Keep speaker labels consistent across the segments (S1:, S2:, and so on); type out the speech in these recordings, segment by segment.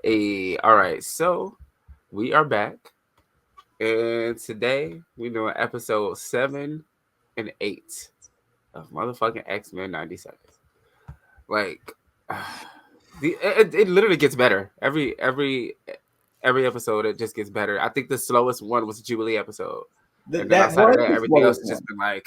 S1: Hey, all right, so we are back, and today we're doing episode 7 and 8 of motherfucking X-Men 90 Seconds. Like, it literally gets better every episode. It just gets better. I think the slowest one was the Jubilee episode, and then
S2: That
S1: outside of
S2: was
S1: that,
S2: the
S1: everything else
S2: slowest
S1: has just
S2: one.
S1: been like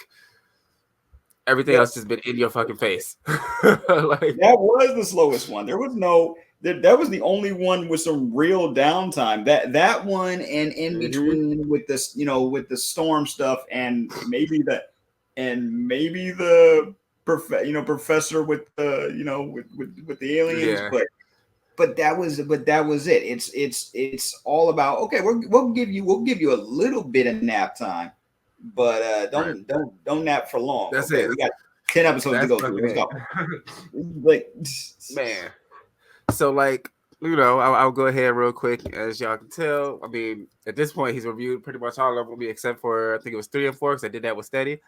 S1: everything
S2: The,
S1: else just been in your fucking face. Like,
S2: that was the slowest one. There was no that was the only one with some real downtime. That one and in
S1: mhm.
S2: between with this, with the storm stuff and maybe the professor with the with the aliens,
S1: Yeah,
S2: but that was it. It's all about, okay, we'll give you a little bit of nap time, but
S1: right.
S2: don't nap for long.
S1: That's
S2: Okay,
S1: it.
S2: we got 10 episodes to
S1: That's
S2: go through.
S1: fucking
S2: Let's
S1: it,
S2: go. Like,
S1: man. So, like, I'll go ahead real quick. As y'all can tell, I mean, at this point, he's reviewed pretty much all of them, except for I think it was 3 and 4 because I did that with Steady.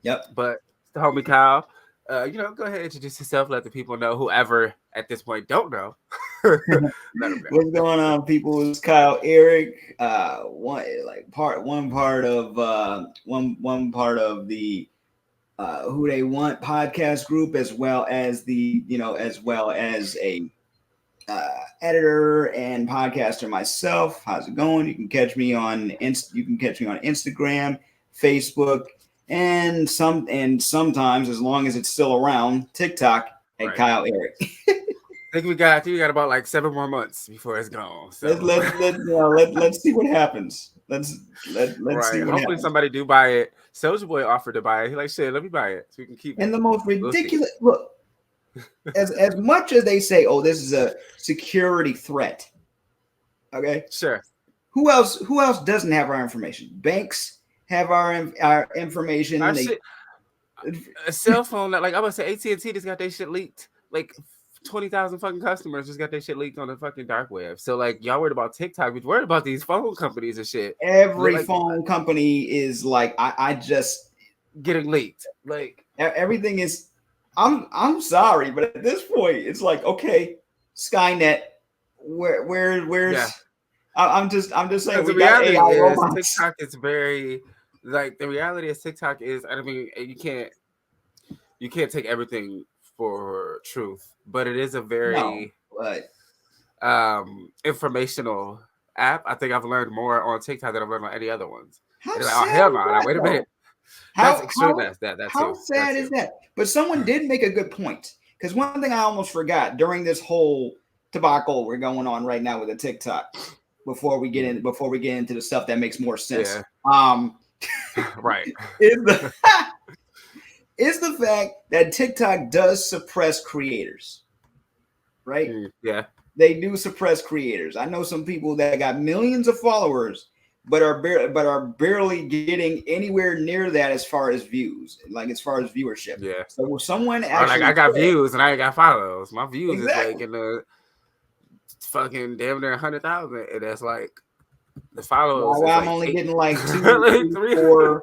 S2: yep.
S1: But the homie Kyle, go ahead and introduce yourself. Let the people know, whoever at this point don't know. Let them know.
S2: What's going on, people? It's Kyle Eric. One part of the Who They Want podcast group, as well as a editor and podcaster myself. How's it going? You can catch me on Instagram, Facebook, and sometimes, as long as it's still around, TikTok at
S1: Right.
S2: Kyle Eric.
S1: I think we got about like 7 more months before it's gone.
S2: Let's
S1: So,
S2: let's see what happens. Let's see
S1: right.
S2: what
S1: Hopefully
S2: happens.
S1: somebody do buy it. Soldier Boy offered to buy it. He like, shit, let me buy it so we can keep it.
S2: And the most
S1: We'll see.
S2: ridiculous look, as much as they say, oh, this is a security threat. Okay,
S1: Sure.
S2: who else doesn't have our information? Banks have our
S1: Our
S2: information. They
S1: shit, a cell phone. Like I'm gonna say, AT&T just got their shit leaked. Like 20,000 fucking customers just got their shit leaked on the fucking dark web. So like y'all worried about TikTok, but worried about these phone companies and shit.
S2: Every
S1: Like
S2: phone company is like, I just
S1: getting leaked. Like
S2: everything is. I'm sorry, but at this point, it's like, okay, Skynet. Where's
S1: yeah,
S2: I'm just saying,
S1: because the
S2: we got
S1: reality
S2: AI
S1: is
S2: robots.
S1: TikTok is very like the reality is TikTok is. I mean, you can't take everything for truth, but it is a
S2: No,
S1: very
S2: but
S1: informational app. I think I've learned more on TikTok than I've learned on any other ones.
S2: how
S1: And it's like, oh
S2: sad
S1: hell
S2: is
S1: no, now
S2: that
S1: wait a minute.
S2: though?
S1: That's
S2: How
S1: extreme.
S2: how
S1: That
S2: how
S1: too. That
S2: sad
S1: too.
S2: is that? But someone did make a good point, because one thing I almost forgot during this whole debacle we're going on right now with the TikTok,
S1: Mhm.
S2: before we get into the stuff that makes more sense,
S1: Yeah. Right.
S2: is the is the fact that TikTok does suppress creators, right?
S1: Yeah.
S2: They do suppress creators. I know some people that got millions of followers, but are barely getting anywhere near that as far as views, like as far as viewership.
S1: Yeah.
S2: So someone
S1: Or like
S2: actually
S1: I got
S2: said,
S1: views and I ain't got follows. My views is like
S2: exactly.
S1: in the fucking damn near 100,000, and that's like the
S2: Why,
S1: follows
S2: why
S1: is
S2: I'm
S1: like
S2: only
S1: eight,
S2: getting like two,
S1: like
S2: three,
S1: three.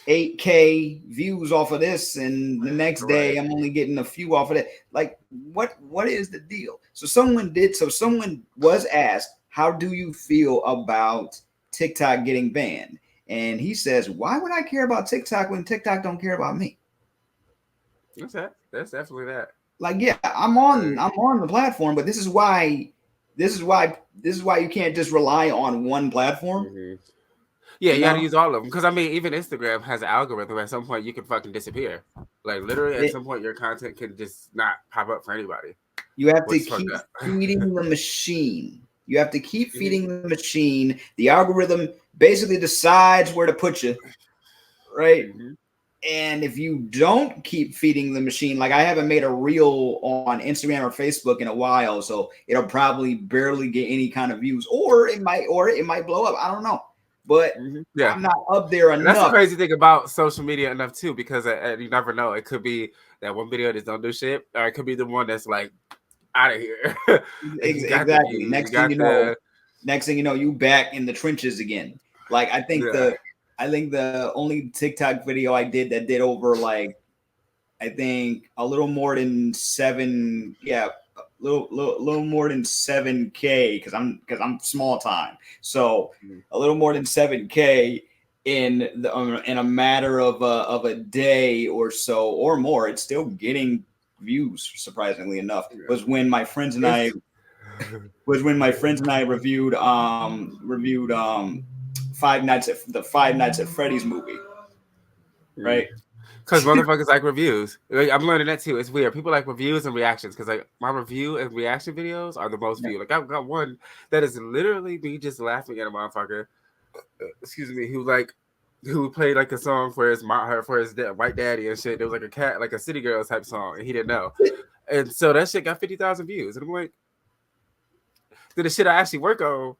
S2: 8K views off of this, and the next day
S1: Right.
S2: I'm only getting a few off of that. Like, what is the deal? So someone was asked, how do you feel about TikTok getting banned? And he says, why would I care about TikTok when TikTok don't care about me?
S1: That's that. That's definitely that.
S2: Like, yeah, I'm on
S1: Right.
S2: I'm on the platform, but this is why you can't just rely on one platform.
S1: Mhm. Yeah,
S2: You
S1: you got to
S2: know,
S1: use all of them because I mean, even Instagram has an algorithm. At some point, you can fucking disappear. Like literally, at
S2: it,
S1: some point, your content can just not pop up for anybody,
S2: you have to
S1: which is fucked
S2: keep
S1: up.
S2: feeding the machine. You have to keep
S1: Mhm.
S2: feeding the machine. The algorithm basically decides where to put you, right?
S1: Mhm.
S2: And if you don't keep feeding the machine, like, I haven't made a reel on Instagram or Facebook in a while, so it'll probably barely get any kind of views, or it might blow up. I don't know, but
S1: Yeah.
S2: I'm not up there
S1: And that's the
S2: enough.
S1: crazy thing about social media enough too, because you never know. It could be that one video that don't do shit, or it could be the one that's like out of here. Like you got the
S2: Exactly.
S1: views, you got the
S2: You back in the trenches again. Like, I think
S1: yeah,
S2: the only TikTok video I did that did over, like, I think a little more than seven, yeah, little more than 7K because I'm small time. So
S1: Mm.
S2: a little more than 7K in a matter of a day or so or more. It's still getting views, surprisingly enough.
S1: Yeah.
S2: Was when my friends and I
S1: It's
S2: reviewed Five Nights at Freddy's movie, right?
S1: because motherfuckers like reviews. Like, I'm learning that too. It's weird. People like reviews and reactions because like my review and reaction videos are the most
S2: Yeah.
S1: viewed. Like I've got one that is literally me just laughing at a motherfucker. Excuse me. Who played like a song for his white daddy and shit. There was like a cat, like a City Girls type song, and he didn't know. And so that shit got 50,000 views. And I'm like, the shit I actually work on,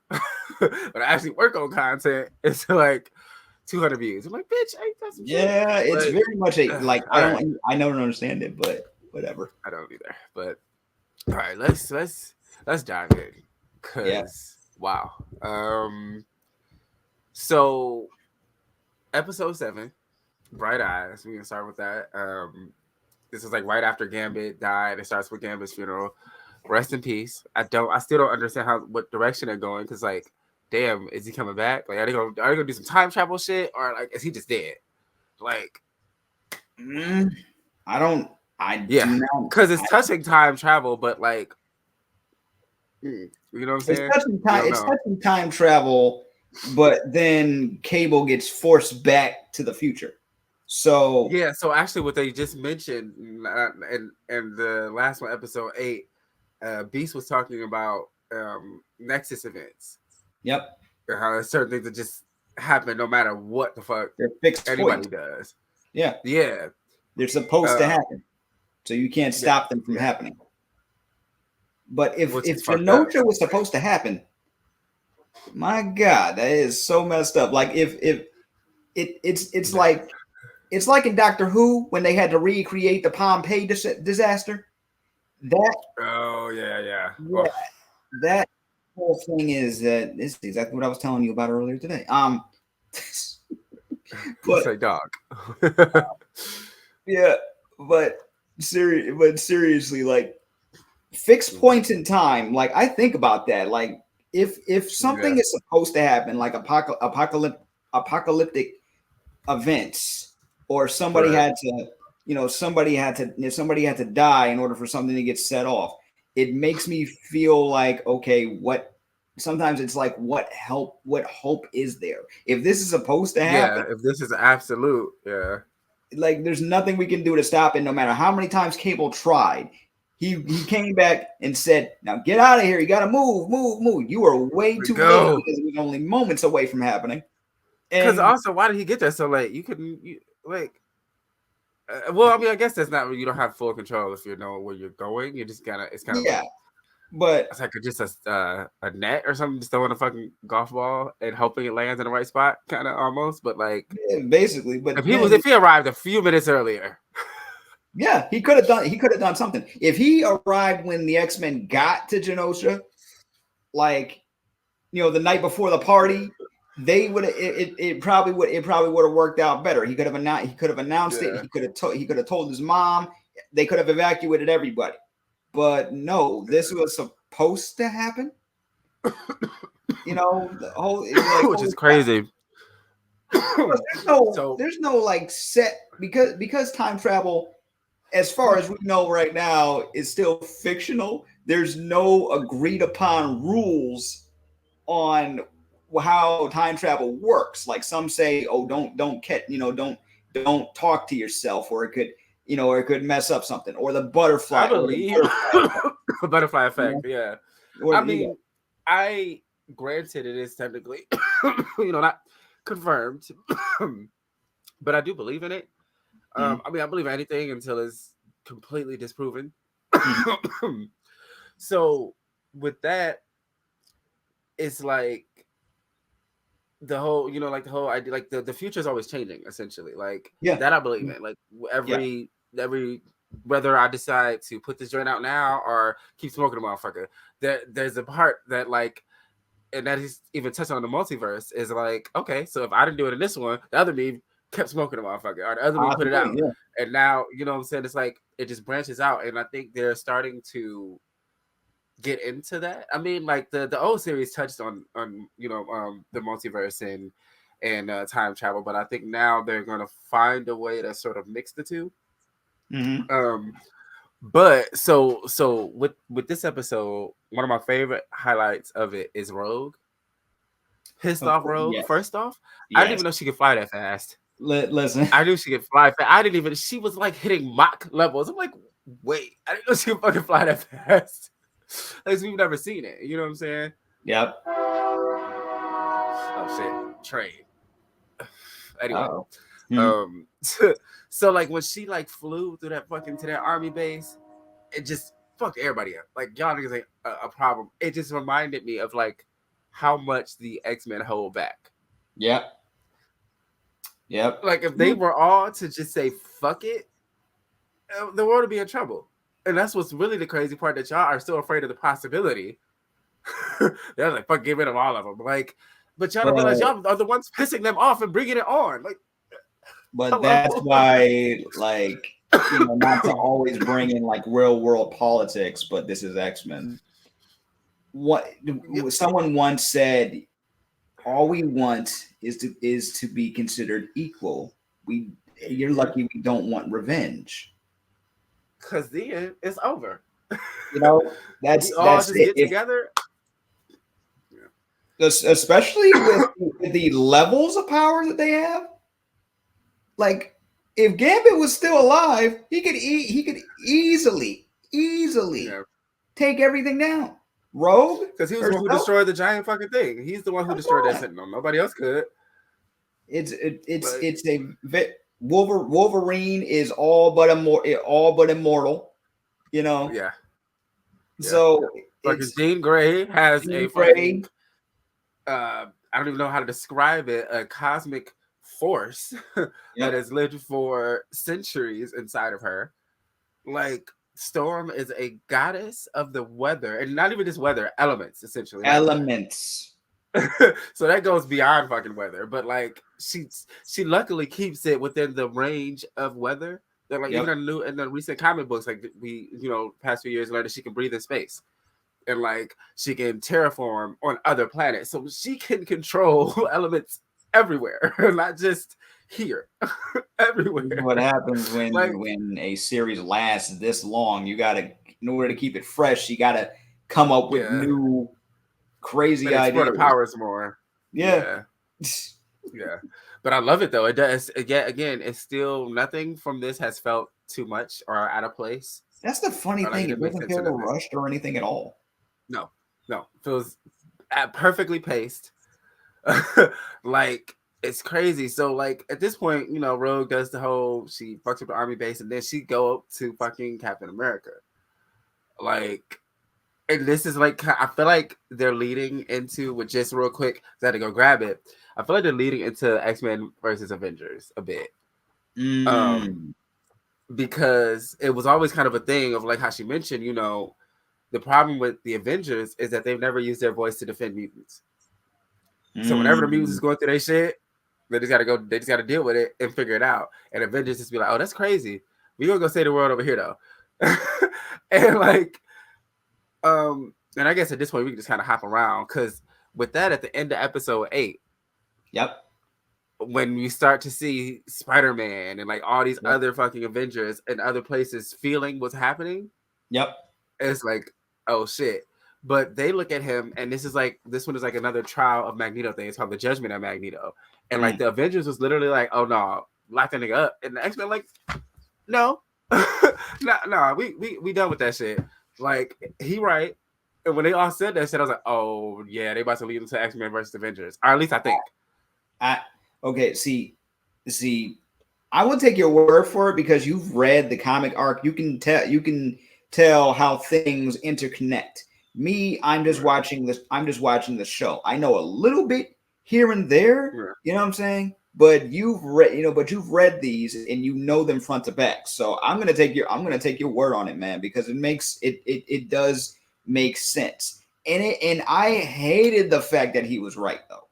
S1: when I actually work on content, it's like 200 views. I'm like, bitch, ain't that some shit?
S2: Yeah, it's
S1: But
S2: very much a like
S1: all right,
S2: I don't understand it, but whatever.
S1: I don't either. But all right, let's dive in,
S2: Yeah.
S1: cause wow. So episode 7, Bright Eyes. We can start with that. This is like right after Gambit died. It starts with Gambit's funeral. Rest in peace. I still don't understand what direction they're going, because like, damn, is he coming back? Like, are they gonna do some time travel shit, or like is he just dead? Like,
S2: Mm, I don't. I do
S1: yeah,
S2: not.
S1: because it's touching time travel, but like, you know what I'm
S2: It's
S1: saying?
S2: touching
S1: We
S2: time.
S1: don't
S2: It's
S1: know.
S2: touching time travel, but then Cable gets forced back to the future. So
S1: Yeah, so actually, what they just mentioned, and the last one, episode 8, Beast was talking about Nexus events,
S2: yep,
S1: and how there's certain things that just happen no matter what the fuck
S2: they're fixed
S1: anybody
S2: points.
S1: does.
S2: Yeah,
S1: Yeah,
S2: they're supposed to
S1: uh,
S2: happen, so you can't
S1: yeah,
S2: stop them from
S1: yeah,
S2: happening. But if
S1: which is
S2: if
S1: fucked up.
S2: Genosha was supposed to happen, my God, that is so messed up. Like if it's like in Doctor Who when they had to recreate the Pompeii disaster. That
S1: Oh yeah, yeah.
S2: yeah,
S1: Oh,
S2: that whole thing is that this is exactly what I was telling you about earlier today.
S1: it's
S2: But
S1: like dog.
S2: yeah, but seriously, like fixed points in time. Like I think about that. Like if
S1: Yeah,
S2: something is supposed to happen, like apocalyptic events, or somebody
S1: right.
S2: had to, somebody had to die in order for something to get set off. It makes me feel like, okay, what? Sometimes it's like, what hope is there? If this is supposed to happen,
S1: Yeah, if this is absolute, yeah,
S2: like there's nothing we can do to stop it, no matter how many times Cable tried. He came back and said, now get out of here, you got to move. You are way
S1: we
S2: too late
S1: go.
S2: because it was only moments away from happening.
S1: Because
S2: And
S1: also, why did he get there so late? Like, well, I mean, I guess that's not, you don't have full control if you know where you're going. You just gotta, it's kind of
S2: yeah,
S1: like,
S2: but
S1: it's like just a net or something, just throwing a fucking golf ball and hoping it lands in the right spot, kind of almost. But like,
S2: yeah, basically, but then
S1: if he arrived a few minutes earlier,
S2: yeah, he could have done something. If he arrived when the X-Men got to Genosha, like, the night before the party, they would it probably would have worked out better. He could have announced it.
S1: yeah,
S2: He could have told his mom. They could have evacuated everybody. But no, this was supposed to happen. The whole like
S1: which is
S2: holy crap.
S1: crazy. So
S2: There's no like set, because time travel, as far as we know right now, is still fictional. There's no agreed upon rules on how time travel works. Like some say, oh, don't talk to yourself, or it could mess up something, or the
S1: I
S2: butterfly,
S1: believe
S2: effect.
S1: the butterfly effect.
S2: You
S1: Yeah,
S2: or
S1: I mean, I granted it is technically, not confirmed, but I do believe in it.
S2: Mhm,
S1: I mean, I believe anything until it's completely disproven.
S2: mhm,
S1: So with that, it's like the whole, like the whole idea, like the future is always changing, essentially. Like
S2: yeah,
S1: that I believe in. Like
S2: yeah,
S1: every whether I decide to put this joint out now or keep smoking a motherfucker, there's a part that like, and that he's even touched on the multiverse, is like, okay, so if I didn't do it in this one, the other me kept smoking a motherfucker, or the other me put it out,
S2: possibly, yeah.
S1: and now, what I'm saying, it's like it just branches out, and I think they're starting to get into that. I mean, like the old series touched on the multiverse and time travel, but I think now they're gonna find a way to sort of mix the 2.
S2: Mm-hmm.
S1: But so with this episode, one of my favorite highlights of it is Rogue. Pissed
S2: Of
S1: off
S2: course,
S1: Rogue.
S2: yes,
S1: First off, I didn't
S2: yes.
S1: even know she could fly that fast.
S2: Listen,
S1: I knew she could fly fast. I didn't even. She was like hitting Mach levels. I'm like, wait, I didn't know she could fucking fly that fast. Like we've never seen it. You know what I'm saying?
S2: yep.
S1: Oh shit, train. Anyway,
S2: Oh. Hmm.
S1: so like when she like flew through that fucking to that army base, it just fucked everybody up. Like y'all niggas ain't a problem. It just reminded me of like how much the X-Men hold back.
S2: Yep. Yep.
S1: Like if they were all to just say fuck it, the world would be in trouble. And that's what's really the crazy part, that y'all are still afraid of the possibility. They're like, fuck, get rid of all of them. Like, but y'all don't realize y'all are the ones pissing them off and bringing it on. Like,
S2: but
S1: hello?
S2: that's why, like, not to always bring in like real world politics, but this is X-Men. What someone once said, all we want is to be considered equal. You're lucky we don't want revenge.
S1: Because then it's over.
S2: That's
S1: we all just
S2: it.
S1: get together.
S2: Especially with the levels of power that they have. Like, if Gambit was still alive, he could easily take everything down. Rogue,
S1: because he was the one who destroyed the giant fucking thing. He's the one who destroyed that Sentinel. Nobody else could.
S2: It's a Wolverine is all but immortal.
S1: Yeah.
S2: So
S1: fucking Jean Grey has a fucking I don't even know how to describe it, a cosmic force that has lived for centuries inside of her. Like, Storm is a goddess of the weather, and not even just weather, elements, essentially.
S2: Elements.
S1: So that goes beyond fucking weather, but like she luckily keeps it within the range of weather. That like even in the recent comic books, like we past few years learned that she can breathe in space. And like she can terraform on other planets, so she can control elements everywhere, not just here, everywhere.
S2: What happens when a series lasts this long? You gotta, in order to keep it fresh, you gotta come up with new crazy ideas.
S1: Explore the powers more. Yeah. But I love it though. It does. Again, it's still nothing from this has felt too much or out of place.
S2: That's the funny thing. It doesn't feel rushed or anything at all.
S1: No. It feels perfectly paced. Like, it's crazy. So like at this point, Rogue does the whole, she fucks up the army base and then she go up to fucking Captain America. Like, and this is like, I feel like they're leading into, with just real quick, I had to go grab it. I feel like they're leading into X-Men versus Avengers a bit. Because it was always kind of a thing of like how she mentioned, the problem with the Avengers is that they've never used their voice to defend mutants. So whenever the mutants is going through their shit, they just gotta deal with it and figure it out. And Avengers just be like, oh, that's crazy. We gonna go save the world over here though. And like, and I guess at this point we can just kind of hop around, because with that, at the end of episode 8, when we start to see Spider-Man and like all these other fucking Avengers and other places feeling what's happening, it's like, oh shit. But they look at him, and this one is like another trial of Magneto thing. It's called the Judgment of Magneto. And like the Avengers was literally like, oh no, lock that nigga up. And the X-Men like, no. no, we done with that shit. Like, he right. And when they all said that shit, I was like, oh yeah, they about to lead into X-Men versus Avengers. Or at least I think.
S2: Okay, see, I will take your word for it because you've read the comic arc. You can tell how things interconnect. Me, I'm just watching this. I'm just watching the show. I know a little bit here and there. You know what I'm saying? But you've read these and you know them front to back. So I'm gonna take your word on it, man, because it does make sense. And I hated the fact that he was right though.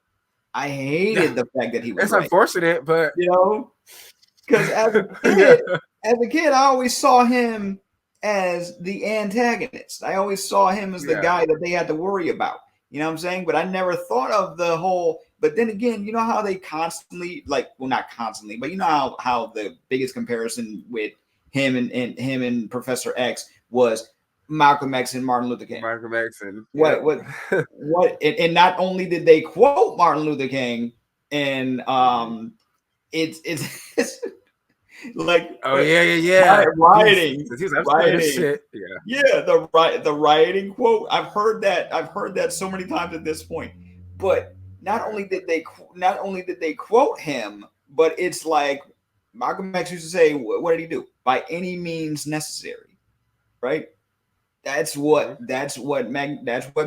S2: I hated the fact that he was.
S1: It's right. Unfortunate, but
S2: because as a kid, I always saw him as the antagonist. I always saw him as the
S1: Yeah.
S2: guy that they had to worry about. You know what I'm saying? But I never thought of the whole. But then again, you know how they constantly, like, well, not constantly, but you know how the biggest comparison with him and Professor X was Malcolm X and Martin Luther King.
S1: Michael Jackson. Yep.
S2: What? And not only did they quote Martin Luther King, and it's it's like
S1: Oh yeah, yeah, yeah.
S2: rioting,
S1: He was upset as
S2: rioting.
S1: shit. Yeah.
S2: Yeah, the rioting quote. I've heard that. I've heard that so many times at this point. But not only did they quote him, but it's like Malcolm X used to say, "What did he do? By any means necessary." Right.
S1: Mhm.
S2: That's what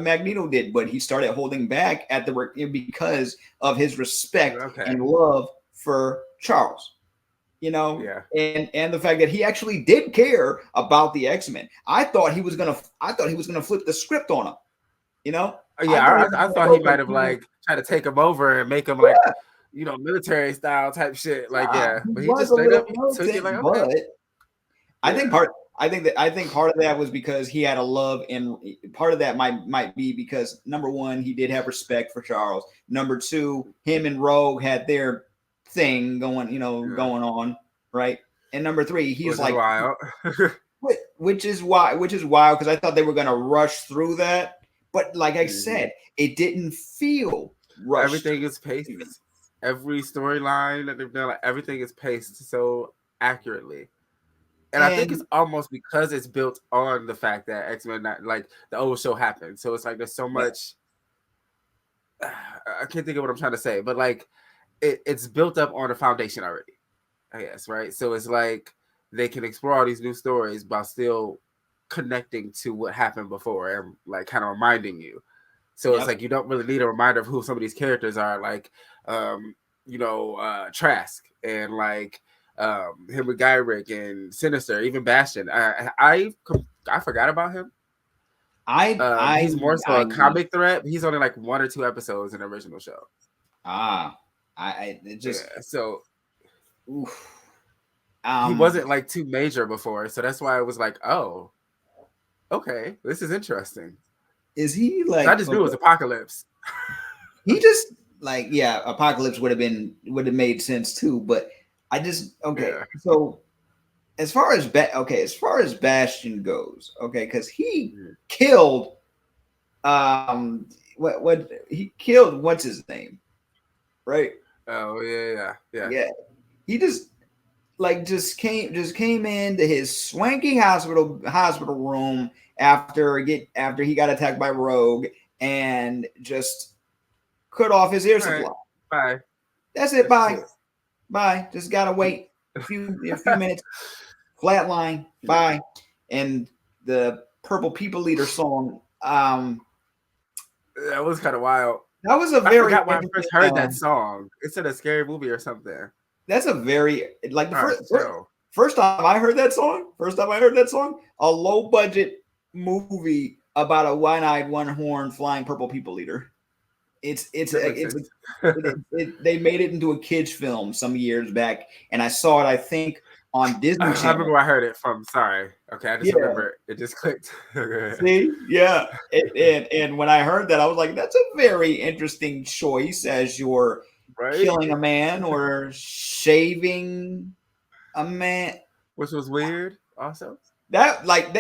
S2: Magneto did, but he started holding back at the because of his respect
S1: Okay.
S2: and love for Charles,
S1: Yeah.
S2: and the fact that he actually did care about the X-Men. I thought he was gonna flip the script on him. I thought he
S1: Yeah.
S2: was
S1: I
S2: gonna
S1: thought he
S2: go
S1: might have
S2: completely.
S1: like tried to take him over and make him like,
S2: Yeah,
S1: military style type shit. Like,
S2: nah,
S1: yeah.
S2: he
S1: But he
S2: was
S1: just
S2: a
S1: straight
S2: little
S1: up took it
S2: militant,
S1: like, okay.
S2: but I think
S1: Yeah.
S2: part I think part of that was because he had a love, and part of that might be because number one, he did have respect for Charles. Number two, him and Rogue had their thing going,
S1: Yeah.
S2: going on, right? And number three, he's
S1: Which is
S2: like,
S1: wild.
S2: which is wild because I thought they were gonna rush through that, but like I
S1: Mhm.
S2: said, it didn't feel rushed.
S1: Everything is paced. Every storyline that they've done, like everything is paced so accurately. And I think it's
S2: And
S1: almost because it's built on the fact that X-Men, like the old show happened. So it's like there's so
S2: yeah,
S1: much. I can't think of what I'm trying to say, but like it's built up on a foundation already, I guess, right? So it's like they can explore all these new stories while still connecting to what happened before and like kind of reminding you. So it's
S2: yep.
S1: like you don't really need a reminder of who some of these characters are, like Trask and like him with Gyrick and Sinister, even Bastion. I forgot about him.
S2: I I
S1: He's more so
S2: I
S1: a comic threat. He's only like 1 or 2 episodes in the original show.
S2: ah I it just
S1: Yeah, so
S2: oof.
S1: he
S2: Um,
S1: wasn't like too major before, so that's why I was like, oh, okay, this is interesting.
S2: is he
S1: So I
S2: like
S1: just knew it
S2: okay?
S1: was Apocalypse.
S2: He just like yeah, Apocalypse would have made sense too, but I just okay.
S1: Yeah.
S2: So as far as Bastion goes, okay, because he
S1: Mhm.
S2: killed what he killed what's his name, right?
S1: Oh yeah, yeah, yeah.
S2: Yeah, he just came into his swanky hospital room after he got attacked by Rogue and just cut off his air
S1: All right,
S2: supply.
S1: bye.
S2: That's it.
S1: That's
S2: Bye.
S1: it.
S2: Bye. Just gotta wait a few minutes. Flatline. Bye. And the Purple People Leader song.
S1: That was kind of wild.
S2: That was a
S1: I
S2: very
S1: forgot why I first
S2: interesting.
S1: heard that song. It's in a scary movie or something.
S2: That's a very like the
S1: Hard to tell.
S2: first time I heard that song. First time I heard that song, a low budget movie about a one-eyed, one-horned flying purple people leader.
S1: That makes
S2: It's a
S1: sense. I
S2: they made it into a kids film some years back, and I saw it. I think on Disney
S1: remember
S2: Channel.
S1: where I heard it from. Sorry. Okay, I just
S2: Yeah.
S1: remember it just clicked. Okay.
S2: See, yeah, and when I heard that, I was like, "That's a very interesting choice as you're
S1: Right?
S2: killing a man or shaving a man."
S1: Which was weird also.
S2: That like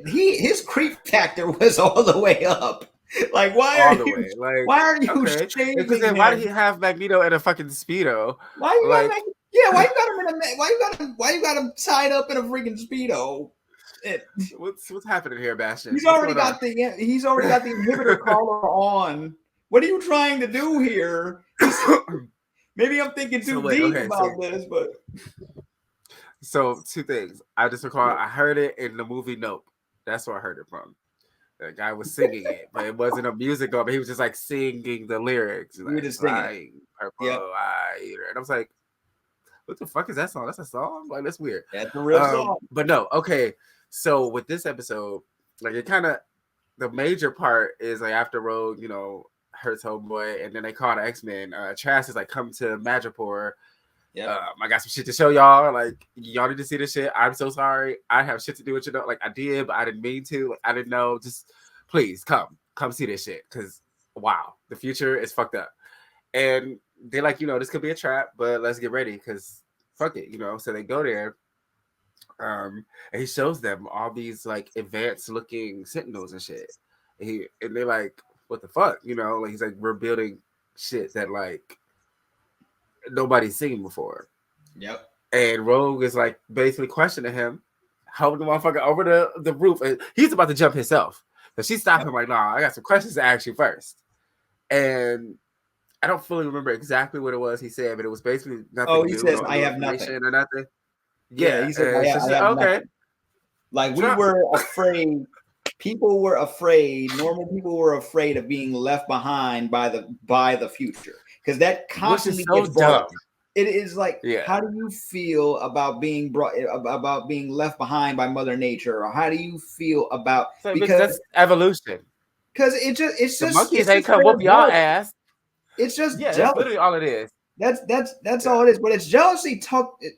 S2: his creep factor was all the way up. Like,
S1: All the way. Like,
S2: why are you
S1: okay. Because
S2: shaving
S1: then why did he
S2: him?
S1: have Magneto in a fucking Speedo?
S2: Why you gotta
S1: Like,
S2: make? Yeah, why you got him in a? Why you got him tied up in a freaking speedo? It,
S1: what's happening here, Bastion?
S2: he's
S1: What's
S2: already
S1: going on?
S2: got the inhibitor collar on. What are you trying to do here? Maybe I'm thinking
S1: So
S2: too
S1: wait,
S2: deep
S1: okay,
S2: about this, but
S1: so two things. I just recall I heard it in the movie Nope. That's where I heard it from. The guy was singing it, but it wasn't a musical, but he was just like singing the lyrics,
S2: we were
S1: like
S2: just singing it.
S1: flying purple
S2: Yep,
S1: eye eater. And I was like, what the fuck is that song? That's a song? Like that's weird.
S2: that's a real song.
S1: But no, okay. So with this episode, like it kind of the major part is like after Rogue, hurts Homeboy, and then they call the X-Men. Trask is like come to Madripoor
S2: Yep.
S1: I got some shit to show y'all. Like, y'all need to see this shit. I'm so sorry. I have shit to do with you. Like, I did, but I didn't mean to. Like, I didn't know. Just please come see this shit. Cause wow, the future is fucked up. And they're like, this could be a trap, but let's get ready. Cause fuck it, So they go there. And he shows them all these like advanced looking sentinels and shit. And they're like, what the fuck? Like he's like, we're building shit that like nobody's seen before.
S2: Yep.
S1: And Rogue is like basically questioning him, holding the motherfucker over the roof, and he's about to jump himself. So she stopped him like, nah, I got some questions to ask you first. And I don't fully remember exactly what it was he said, but it was basically
S2: Oh,
S1: nothing
S2: he
S1: new,
S2: says,
S1: no
S2: I
S1: new
S2: have
S1: information
S2: nothing.
S1: or nothing.
S2: Yeah,
S1: Yeah,
S2: he says,
S1: and she
S2: I
S1: said,
S2: have
S1: okay.
S2: nothing. Like we
S1: Drop.
S2: were afraid, people were afraid, normal people were afraid of being left behind by the future. Because that
S1: Which is
S2: constantly
S1: so
S2: gets brought up.
S1: dumb.
S2: It is like,
S1: Yeah.
S2: how do you feel about being left behind by Mother Nature, or how do you feel about
S1: So because that's evolution.
S2: Because it's
S1: The
S2: just
S1: monkeys ain't come whoop y'all ass.
S2: It's just
S1: Yeah, that's literally
S2: jealousy.
S1: all it is.
S2: That's all it is. But it's jealousy.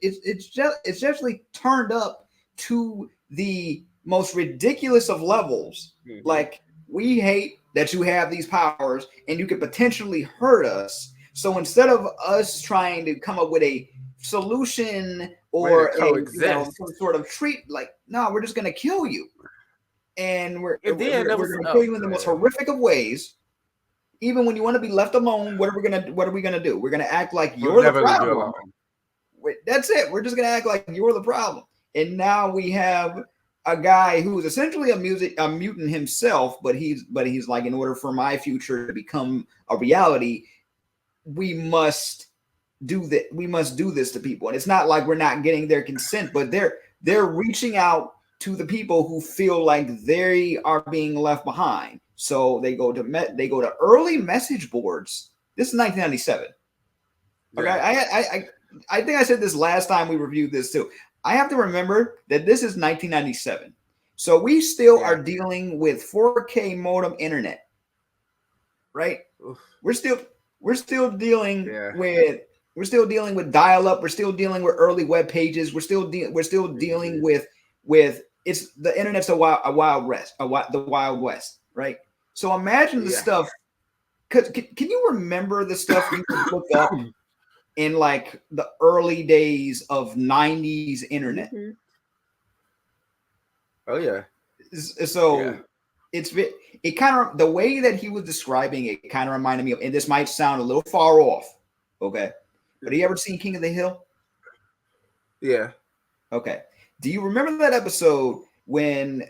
S2: It's jealousy turned up to the most ridiculous of levels.
S1: Mm-hmm.
S2: Like, we hate that you have these powers and you could potentially hurt us. So instead of us trying to come up with a solution or some sort of treat, like, no, we're just gonna kill you, and we're gonna kill you in the most horrific of ways. Even when you want to be left alone, what are we gonna do? We're gonna act like you're the problem. That's it. We're just gonna act like you're the problem. And now we have a guy who is essentially a mutant himself, but he's like, in order for my future to become a reality, we must do that. We must do this to people. And it's not like we're not getting their consent, but they're reaching out to the people who feel like they are being left behind. So they go to early message boards. This is 1997. Okay, yeah. I think I said this last time we reviewed this too. I have to remember that this is 1997, so we still are dealing with 4K modem internet, right? Oof. We're still dealing with dial-up. We're still dealing with early web pages. We're still dealing with it's the internet's the wild west, right? So imagine the stuff. Can you remember the stuff you could look up in like the early days of 90s internet?
S1: Mm-hmm. Oh yeah.
S2: So it kind of, the way that he was describing it kind of reminded me of, and this might sound a little far off, okay, but have you ever seen King of the Hill?
S1: Yeah.
S2: Okay. Do you remember that episode when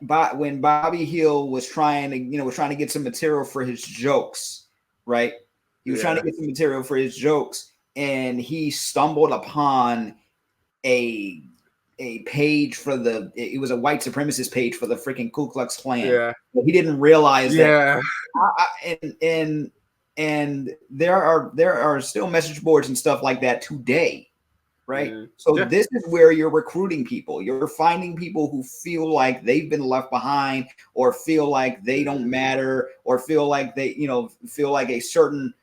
S2: Bobby Hill was trying to get some material for his jokes, right? He was trying to get some material for his jokes, and he stumbled upon a page for it was a white supremacist page for the freaking Ku Klux Klan.
S1: Yeah.
S2: But he didn't realize that. And there are still message boards and stuff like that today, right? Mm-hmm. So this is where you're recruiting people. You're finding people who feel like they've been left behind, or feel like they don't matter, or feel like feel like a certain.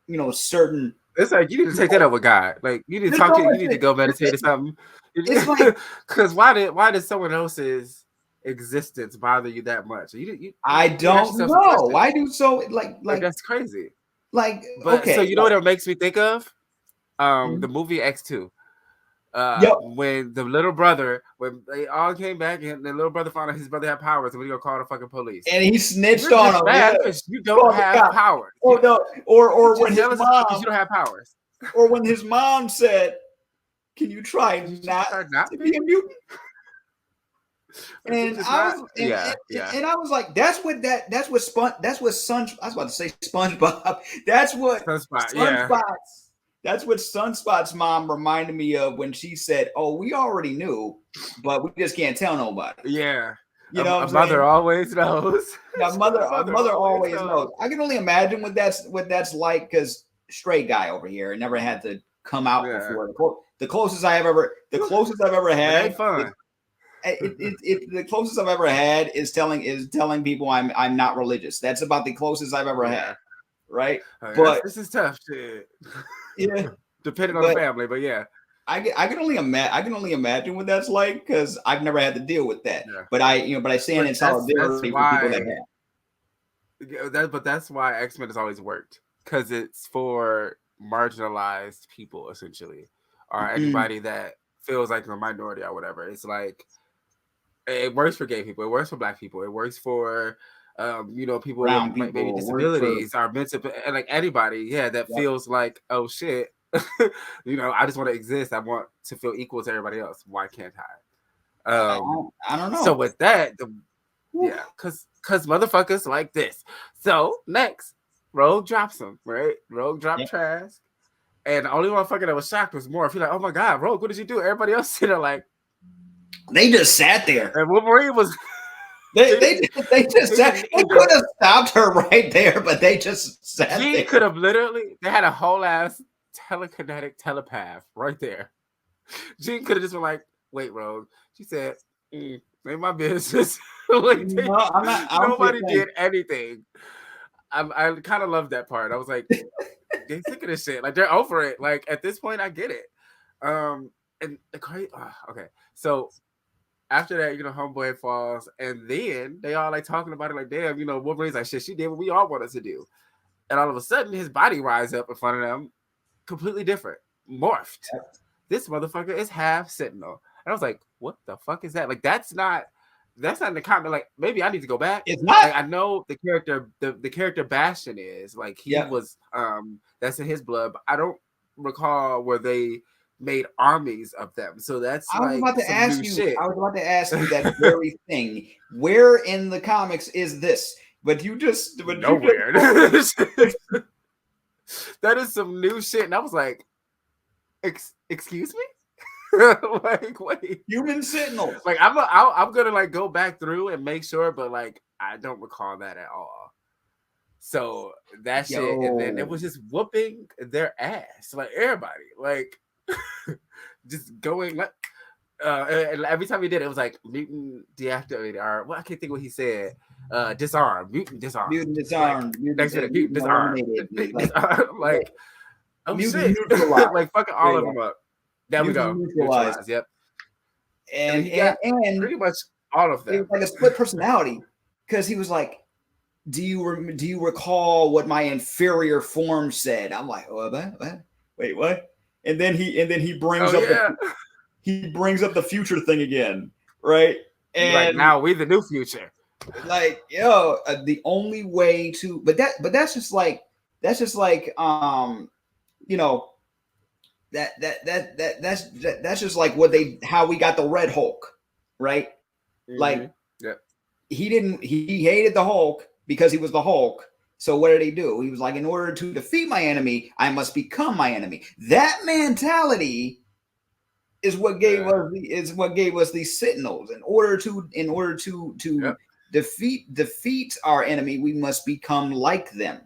S1: It's like, you need to take that up with God. Like, you need to talk to. You need to go meditate or something. It's like, because why did someone else's existence bother you that much?
S2: I don't know. Why do so like
S1: that's crazy.
S2: Like,
S1: but
S2: okay,
S1: so you know what it makes me think of? The movie X2. When the little brother, when they all came back and the little brother found out his brother had powers, and we gonna call the fucking police.
S2: And he snitched on him.
S1: Because you don't have powers.
S2: Oh no! Or when his mom,
S1: you don't have powers.
S2: Or when his mom said, "Can you try not to be a mutant?" And I was like, that's what I was about to say SpongeBob. That's what Sunspot's mom reminded me of when she said, "Oh, we already knew, but we just can't tell nobody."
S1: Yeah.
S2: You know,
S1: a mother always knows.
S2: A mother always knows. I can only imagine what that's like, because straight guy over here, and never had to come out before. The closest I've ever had.
S1: It ain't fun.
S2: The closest I've ever had is telling people I'm not religious. That's about the closest I've ever had. Right?
S1: But this is tough shit.
S2: Yeah.
S1: depending on the
S2: but
S1: family. But yeah,
S2: I can only imagine. I can only imagine what that's like because I've never had to deal with that.
S1: yeah.
S2: But I stand
S1: But
S2: in
S1: that's
S2: solidarity for people that
S1: why
S2: have.
S1: that's why X-Men has always worked, because it's for marginalized people essentially, or
S2: Mm,
S1: anybody that feels like a minority or whatever. It's like it works for gay people, it works for black people, it works for people with
S2: brown
S1: maybe
S2: people work for.
S1: disabilities or mental, and like anybody, yeah, that
S2: Yep.
S1: feels like, oh shit, I just want to exist, I want to feel equal to everybody else, why can't I?
S2: I, I don't
S1: So
S2: know.
S1: with that,
S2: Whew.
S1: yeah, cause motherfuckers like this. So next, Rogue drops him, right? Rogue dropped
S2: Yep.
S1: Trask, and the only motherfucker that was shocked was Morph. He's like, "Oh my god, Rogue, what did you do?" Everybody else sitting there like,
S2: They just sat there.
S1: and Wolverine was,
S2: They
S1: they
S2: they
S1: didn't,
S2: they just
S1: they
S2: sat.
S1: didn't
S2: They
S1: even.
S2: could have stopped her right there, but they just sat
S1: Gene
S2: there.
S1: could have literally. They had a whole ass telekinetic telepath right there. Gene could have just been like, "Wait, Rogue." She said, "Ain't my business." Like
S2: No, I'm not. I don't
S1: nobody
S2: think.
S1: did anything. I kind of loved that part. I was like, they sick of this shit. Like they're over it. Like at this point, I get it. And the crazy. Okay, so after that, Homeboy falls, and then they all like talking about it. Like, damn, Wolverine's like, shit, she did what we all want us to do. And all of a sudden, his body rises up in front of them, completely different, morphed. This motherfucker is half Sentinel. And I was like, what the fuck is that? Like, that's not in the comic. Like, maybe I need to go back.
S2: It's not.
S1: Like, I know the character Bastion is like, he
S2: Yeah.
S1: was that's in his blood, but I don't recall where they made armies of them. So that's
S2: I was
S1: like
S2: about to
S1: some
S2: ask
S1: new
S2: you.
S1: shit.
S2: I was about to ask you that very thing. Where in the comics is this? But you just. But you just.
S1: Nowhere. That is some new shit. And I was like, excuse me? Like, wait.
S2: Human Sentinels.
S1: Like, I'm gonna like go back through and make sure, but like I don't recall that at all. So that shit, and then it
S2: Yo.
S1: was just whooping their ass, like everybody, like just going like. And every time he did it, it was like mutant deactivated, or well, I can't think what he said. Disarm, mutant disarm.
S2: Mutant
S1: Like
S2: disarmed. Mutant,
S1: next minute, mutant
S2: mutant
S1: disarm,
S2: eliminated. Like
S1: disarm. Like, oh
S2: mutant
S1: shit,
S2: neutralized.
S1: like fucking
S2: There
S1: all
S2: you
S1: of
S2: go.
S1: them up. There we
S2: Mutant
S1: go,
S2: neutralized.
S1: neutralized. Yep. And
S2: And
S1: he got
S2: and
S1: pretty much all of
S2: it
S1: them.
S2: was like a split personality because he was like, do you recall what my inferior form said? I'm like, what? Wait, what? And then he brings
S1: Oh
S2: up
S1: yeah.
S2: the future thing again, right?
S1: He's like,
S2: And
S1: now we the new future.
S2: like, the only way to, but that's just like you know that's just like how we got the Red Hulk, right?
S1: Mm-hmm.
S2: Like
S1: Yep.
S2: he hated the Hulk because he was the Hulk. So what did he do? He was like, in order to defeat my enemy, I must become my enemy. That mentality is what gave us these Sentinels. In order to
S1: Yep.
S2: defeat our enemy, we must become like them.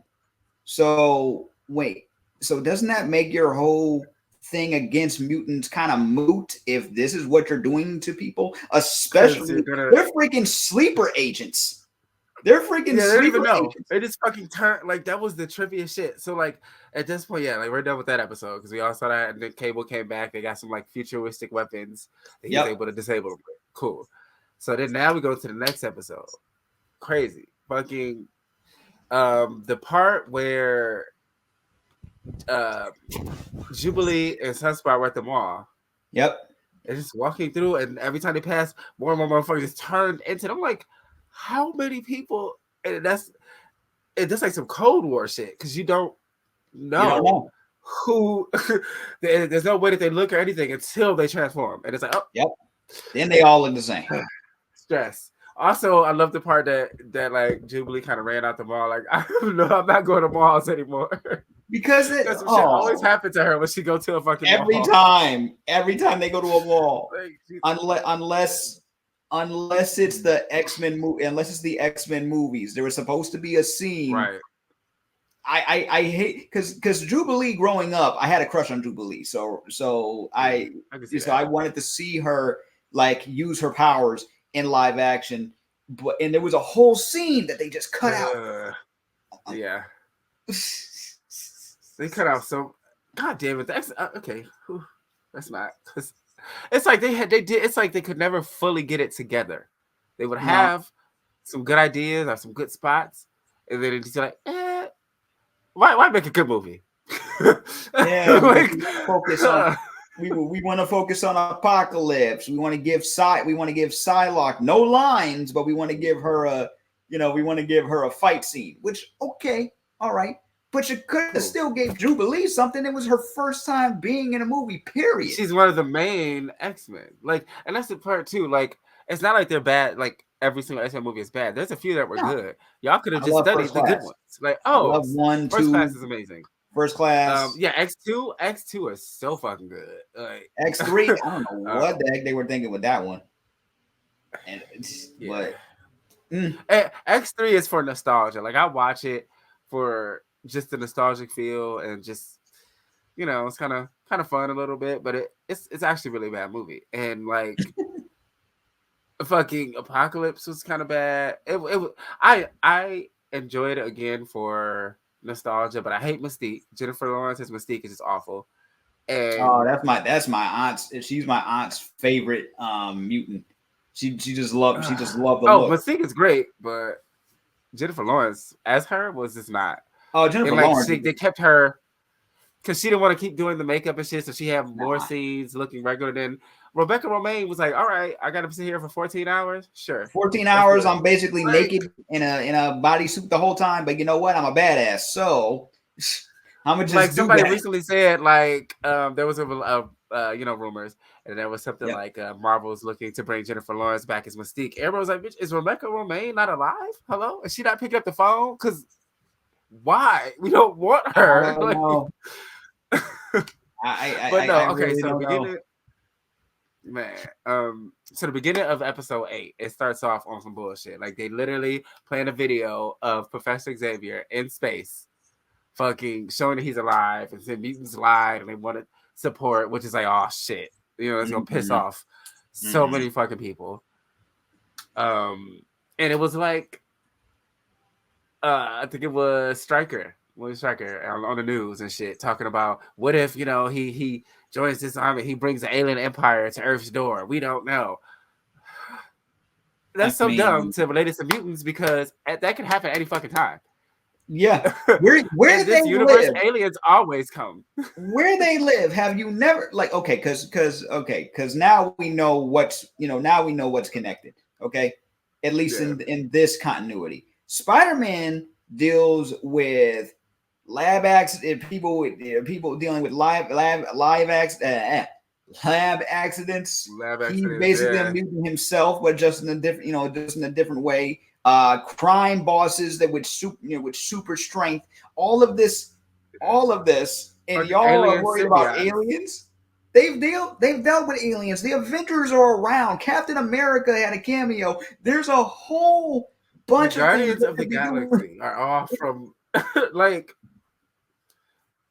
S2: So wait, so doesn't that make your whole thing against mutants kind of moot if this is what you're doing to people?
S1: Because you're
S2: Especially
S1: gonna.
S2: they're freaking sleeper agents. They're freaking
S1: Yeah, they don't even
S2: sleeper
S1: know.
S2: agents.
S1: They just fucking turn like that was the trippiest shit. So like at this point, yeah, like we're done with that episode because we all saw that, and then Cable came back. They got some like futuristic weapons that he was
S2: Yep.
S1: able to disable them with. Cool. So then now we go to the next episode. Crazy. Fucking the part where uh Jubilee and Sunspot were at the mall.
S2: Yep.
S1: They're just walking through, and every time they pass, more and more motherfuckers just turned into them. I'm like, how many people? And that's like some Cold War shit because you don't
S2: You don't
S1: know
S2: know.
S1: who. There's no way that they look or anything until they transform, and it's like, oh,
S2: Yep. Then they all look the same.
S1: stress. Also, I love the part that like Jubilee kind of ran out the mall. Like, I'm not going to malls anymore.
S2: Because
S1: Shit always happens to her when she go to a fucking
S2: every
S1: mall.
S2: time they go to a mall,
S1: Like,
S2: unless it's the X-Men movie, unless it's the X-Men movies, there was supposed to be a scene.
S1: right.
S2: I hate because Jubilee growing up, I had a crush on Jubilee, so
S1: I can see
S2: I
S1: that.
S2: wanted to see her like use her powers in live action, and there was a whole scene that they just cut out.
S1: Yeah. They cut out so God damn it. That's okay. Whew, that's not because it's like they did. It's like they could never fully get it together. They would
S2: No,
S1: have some good ideas or some good spots, and then it's like, why make a good movie?
S2: yeah, but
S1: Like,
S2: we want to focus on we want to focus on Apocalypse. We want to give Psylocke no lines, but we want to give her a we want to give her a fight scene. Which okay, all right, but you could have
S1: cool.
S2: still gave Jubilee something. It was her first time being in a movie. Period.
S1: She's one of the main X-Men. Like, and that's the part too. Like, it's not like they're bad. Like every single X-Men movie is bad. There's a few that were
S2: No,
S1: good. Y'all could have
S2: I
S1: just
S2: love First
S1: studied the good
S2: Class.
S1: ones. Like,
S2: I
S1: oh,
S2: love one,
S1: First Class
S2: two,
S1: is amazing.
S2: First Class.
S1: Yeah, X2 is so fucking good. Like,
S2: X3. I don't know what
S1: um,
S2: the heck they were thinking with that one. And
S1: yeah,
S2: but mm,
S1: X3 is for nostalgia. Like, I watch it for just the nostalgic feel and just it's kind of fun a little bit, but it's actually a really bad movie. And like fucking Apocalypse was kind of bad. I enjoyed it again for nostalgia, but I hate Mystique. Jennifer Lawrence's Mystique is just awful.
S2: oh,
S1: And
S2: that's my aunt's. She's my aunt's favorite mutant. She just loved the
S1: oh,
S2: look.
S1: Mystique is great, but Jennifer Lawrence as her was just not.
S2: Oh,
S1: And
S2: Jennifer
S1: like
S2: Lawrence.
S1: they kept her because she didn't want to keep doing the makeup and shit, so she had more
S2: Nah,
S1: scenes looking regular than Rebecca Romaine was like, all right, I gotta sit here for 14 hours. Sure.
S2: 14
S1: Let's do
S2: hours.
S1: it.
S2: I'm basically
S1: Like,
S2: naked in a bodysuit the whole time. But you know what? I'm a badass. So I'm gonna
S1: like
S2: just do
S1: somebody
S2: that.
S1: recently said, like, there was rumors, and there was something
S2: Yep.
S1: like Marvel's looking to bring Jennifer Lawrence back as Mystique. Everyone was like, bitch, is Rebecca Romaine not alive? Hello? Is she not picking up the phone? Because why? We don't want
S2: I
S1: her.
S2: don't
S1: Like,
S2: know. I
S1: but
S2: I, I
S1: no,
S2: I
S1: okay,
S2: really
S1: so the
S2: don't know.
S1: beginning, man, so the beginning of episode 8, it starts off on some bullshit. Like they literally playing a video of Professor Xavier in space, fucking showing that he's alive, and then mutants lied and they wanted support, which is like, oh shit, it's gonna piss
S2: Mm-hmm.
S1: off so
S2: Mm-hmm.
S1: many fucking people. Um, and it was like, I think it was William Stryker on the news and shit, talking about what if he joins this army, he brings the alien empire to Earth's door. We don't know.
S2: I
S1: That's so dumb
S2: mean,
S1: to relate it to mutants because that can happen any fucking time.
S2: yeah. Where
S1: In
S2: they
S1: this universe,
S2: live,
S1: aliens always come.
S2: have you never like okay, because now we know now we know what's connected. Okay, at least
S1: Yeah.
S2: in this continuity, Spider-Man deals with lab accident people with people dealing with lab accidents.
S1: Lab
S2: He's
S1: accidents,
S2: basically a
S1: yeah.
S2: mutant himself, but just in a different just in a different way. Crime bosses that with super strength. All of this, all of this, and
S1: Fucking
S2: y'all are
S1: alien
S2: worried about
S1: symbiotes.
S2: aliens. They've dealt with aliens. The Avengers are around. Captain America had a cameo. There's a whole
S1: The
S2: bunch of things
S1: Guardians
S2: that
S1: of the
S2: could be doing.
S1: Galaxy are all from like,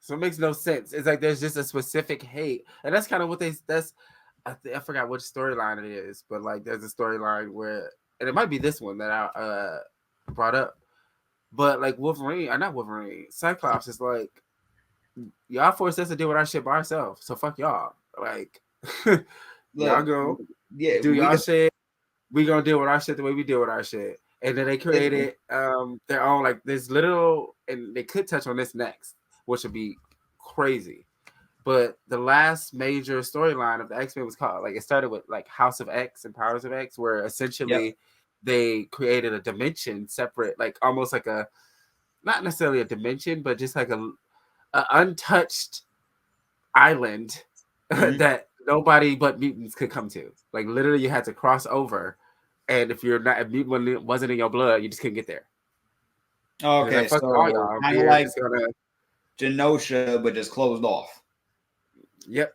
S1: so it makes no sense. It's like there's just a specific hate, and that's kind of what I forgot which storyline it is, but like there's a storyline where, and it might be this one that I brought up, but like Wolverine, or not Wolverine, Cyclops is like, y'all forced us to deal with our shit by ourselves, so fuck y'all. Like, y'all
S2: Look,
S1: go
S2: yeah,
S1: do
S2: we
S1: y'all
S2: could.
S1: shit. We gonna deal with our shit the way we deal with our shit. And then they created their own, like, this little, and they could touch on this next, which would be crazy. But the last major storyline of the X-Men was called, like, it started with like House of X and Powers of X, where
S2: Yep.
S1: essentially they created a dimension separate, like almost like a, not necessarily a dimension, but just like a untouched island
S2: Mm-hmm.
S1: that nobody but mutants could come to. Like literally, you had to cross over, and if you're not, if mutant wasn't in your blood, you just couldn't get there. And it's
S2: Okay,
S1: like, fuck all
S2: so
S1: y'all.
S2: kind of
S1: We're
S2: like
S1: just gonna,
S2: Genosha, but just closed off.
S1: yep,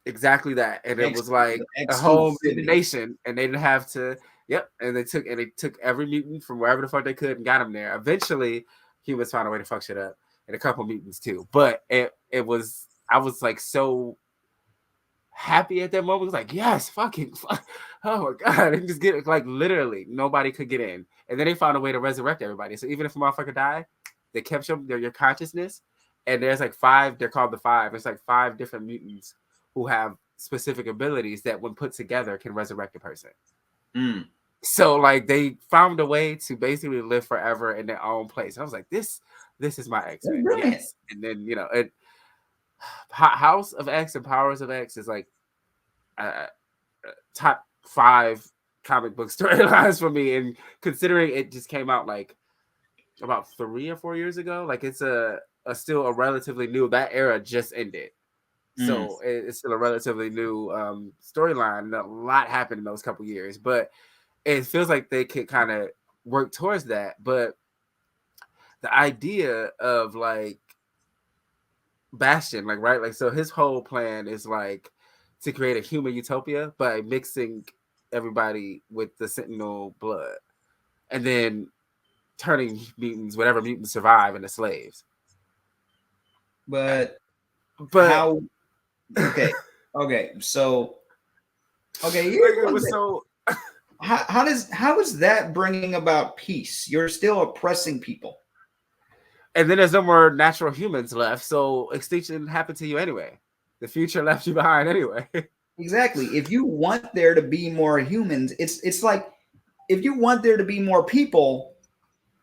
S1: exactly that. And it
S2: Ex-
S1: was like a whole mutant
S2: exclusivity.
S1: nation, and they didn't have to. Yep, and they took every mutant from wherever the fuck they could and got them there. Eventually, humans found a way to fuck shit up, and a couple mutants too. But it was, I was like so happy at that moment. It was like, yes, fucking, oh my god, and just get it. Like literally, nobody could get in, and then they found a way to resurrect everybody. So even if a motherfucker died, they kept your consciousness, and there's like five. They're called the Five. It's like five different mutants who have specific abilities that, when put together, can resurrect a person.
S2: Mm.
S1: So like they found a way to basically live forever in their own place. I was like, this is my
S2: That's
S1: X-Men,
S2: brilliant.
S1: yes. And then it House of X and Powers of X is like uh, top 5 comic book storylines for me. And considering it just came out like about 3 or 4 years ago, like it's a still a relatively new. That era just ended,
S2: Mm.
S1: so it's still a relatively new storyline. A lot happened in those couple years, but it feels like they could kind of work towards that. But the idea of like Bastion, like, right, like, so his whole plan is like to create a human utopia by mixing everybody with the Sentinel blood, and then turning mutants, whatever mutants survive, into slaves.
S2: But
S1: But
S2: how? Okay, okay. So okay, here's
S1: like it
S2: one
S1: was
S2: thing.
S1: so.
S2: How is that bringing about peace? You're still oppressing people.
S1: And then there's no more natural humans left, so extinction happened to you anyway. The future left you behind anyway.
S2: Exactly. If you want there to be more humans, it's like if you want there to be more people,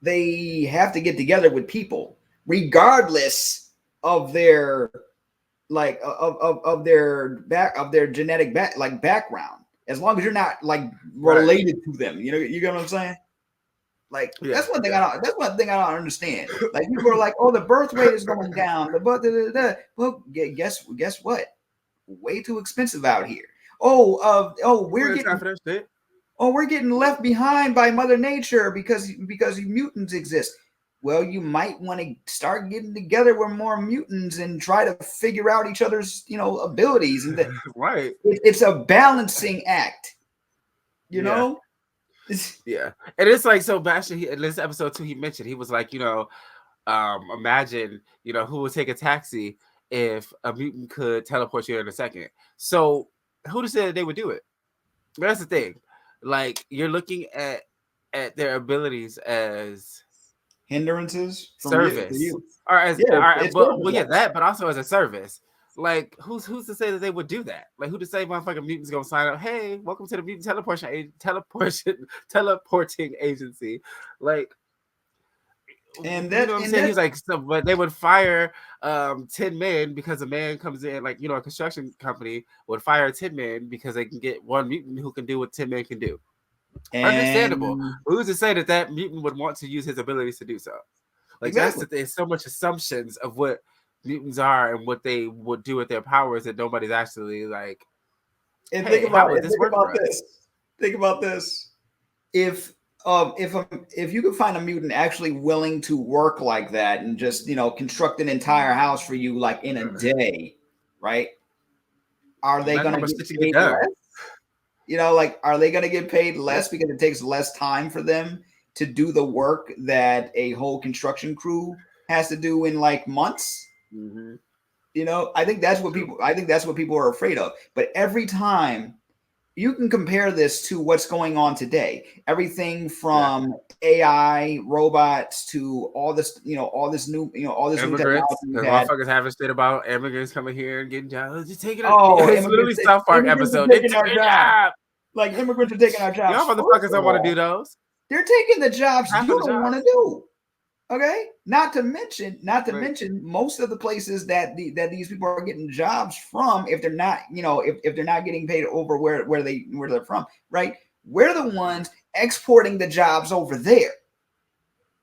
S2: they have to get together with people, regardless of their of their genetic background. As long as you're not like
S1: Right.
S2: related to them, you get what I'm saying? Like
S1: Yeah. Yeah.
S2: that's one thing I don't understand. Like people are like, oh, the birth rate is going down. The but well, guess what? Way too expensive out here.
S1: We ain't time for that shit.
S2: We're getting left behind by Mother Nature because mutants exist. Well, you might want to start getting together with more mutants and try to figure out each other's abilities, and
S1: Right.
S2: it's a balancing act. You
S1: Yeah.
S2: know.
S1: Yeah. And it's like, so Bastion, in this episode too, he mentioned, he was like, imagine, who would take a taxi if a mutant could teleport you in a second. So who to say that they would do it? That's the thing. Like, you're looking at their abilities as
S2: Hindrances from you to
S1: service,
S2: you.
S1: or as,
S2: Yeah, it's
S1: but well, yeah,
S2: purpose.
S1: that, but also as a service. Like, who's to say that they would do that? Like, who to say motherfucking mutants gonna sign up? Hey, welcome to the mutant teleporting agency. Like,
S2: and
S1: you know
S2: that
S1: what I'm
S2: and
S1: saying?
S2: that
S1: He's like, so, but they would fire 10 men because a man comes in, like, a construction company would fire 10 men because they can get one mutant who can do what 10 men can do. Understandable.
S2: and
S1: Who's to say that that mutant would want to use his abilities to do so? Like, that's
S2: exactly.
S1: the thing. So much assumptions of what mutants are and what they would do with their powers that nobody's actually like,
S2: And
S1: hey, how would this
S2: think
S1: work
S2: about
S1: for
S2: this.
S1: us?
S2: Think about this. If you could find a mutant actually willing to work like that and just construct an entire house for you like in a day, right? Are they
S1: Imagine
S2: going
S1: how
S2: to
S1: much
S2: get
S1: shit you get
S2: paid
S1: done.
S2: less? Like are they going to get paid
S1: Yeah.
S2: less because it takes less time for them to do the work that a whole construction crew has to do in like months?
S1: Mm-hmm.
S2: I think that's what people are afraid of. But every time you can compare this to what's going on today. Everything
S1: Yeah.
S2: from AI, robots to all this new technology
S1: Immigrants,
S2: we've
S1: because
S2: had.
S1: motherfuckers having shit about immigrants coming here and getting jobs. Just taking it.
S2: Oh,
S1: It's literally South Park
S2: immigrants are
S1: episode. They
S2: taking
S1: took
S2: our
S1: their
S2: jobs.
S1: job.
S2: Like immigrants are taking our jobs.
S1: Y'all
S2: First
S1: motherfuckers
S2: of
S1: don't want to do
S2: all,
S1: those.
S2: they're taking the jobs
S1: Half
S2: you
S1: of the
S2: don't want
S1: jobs.
S2: to do. Okay, not to
S1: Like,
S2: mention most of the places that these people are getting jobs from, if they're not, if they're not getting paid over where they're from, right? We're the ones exporting the jobs over there,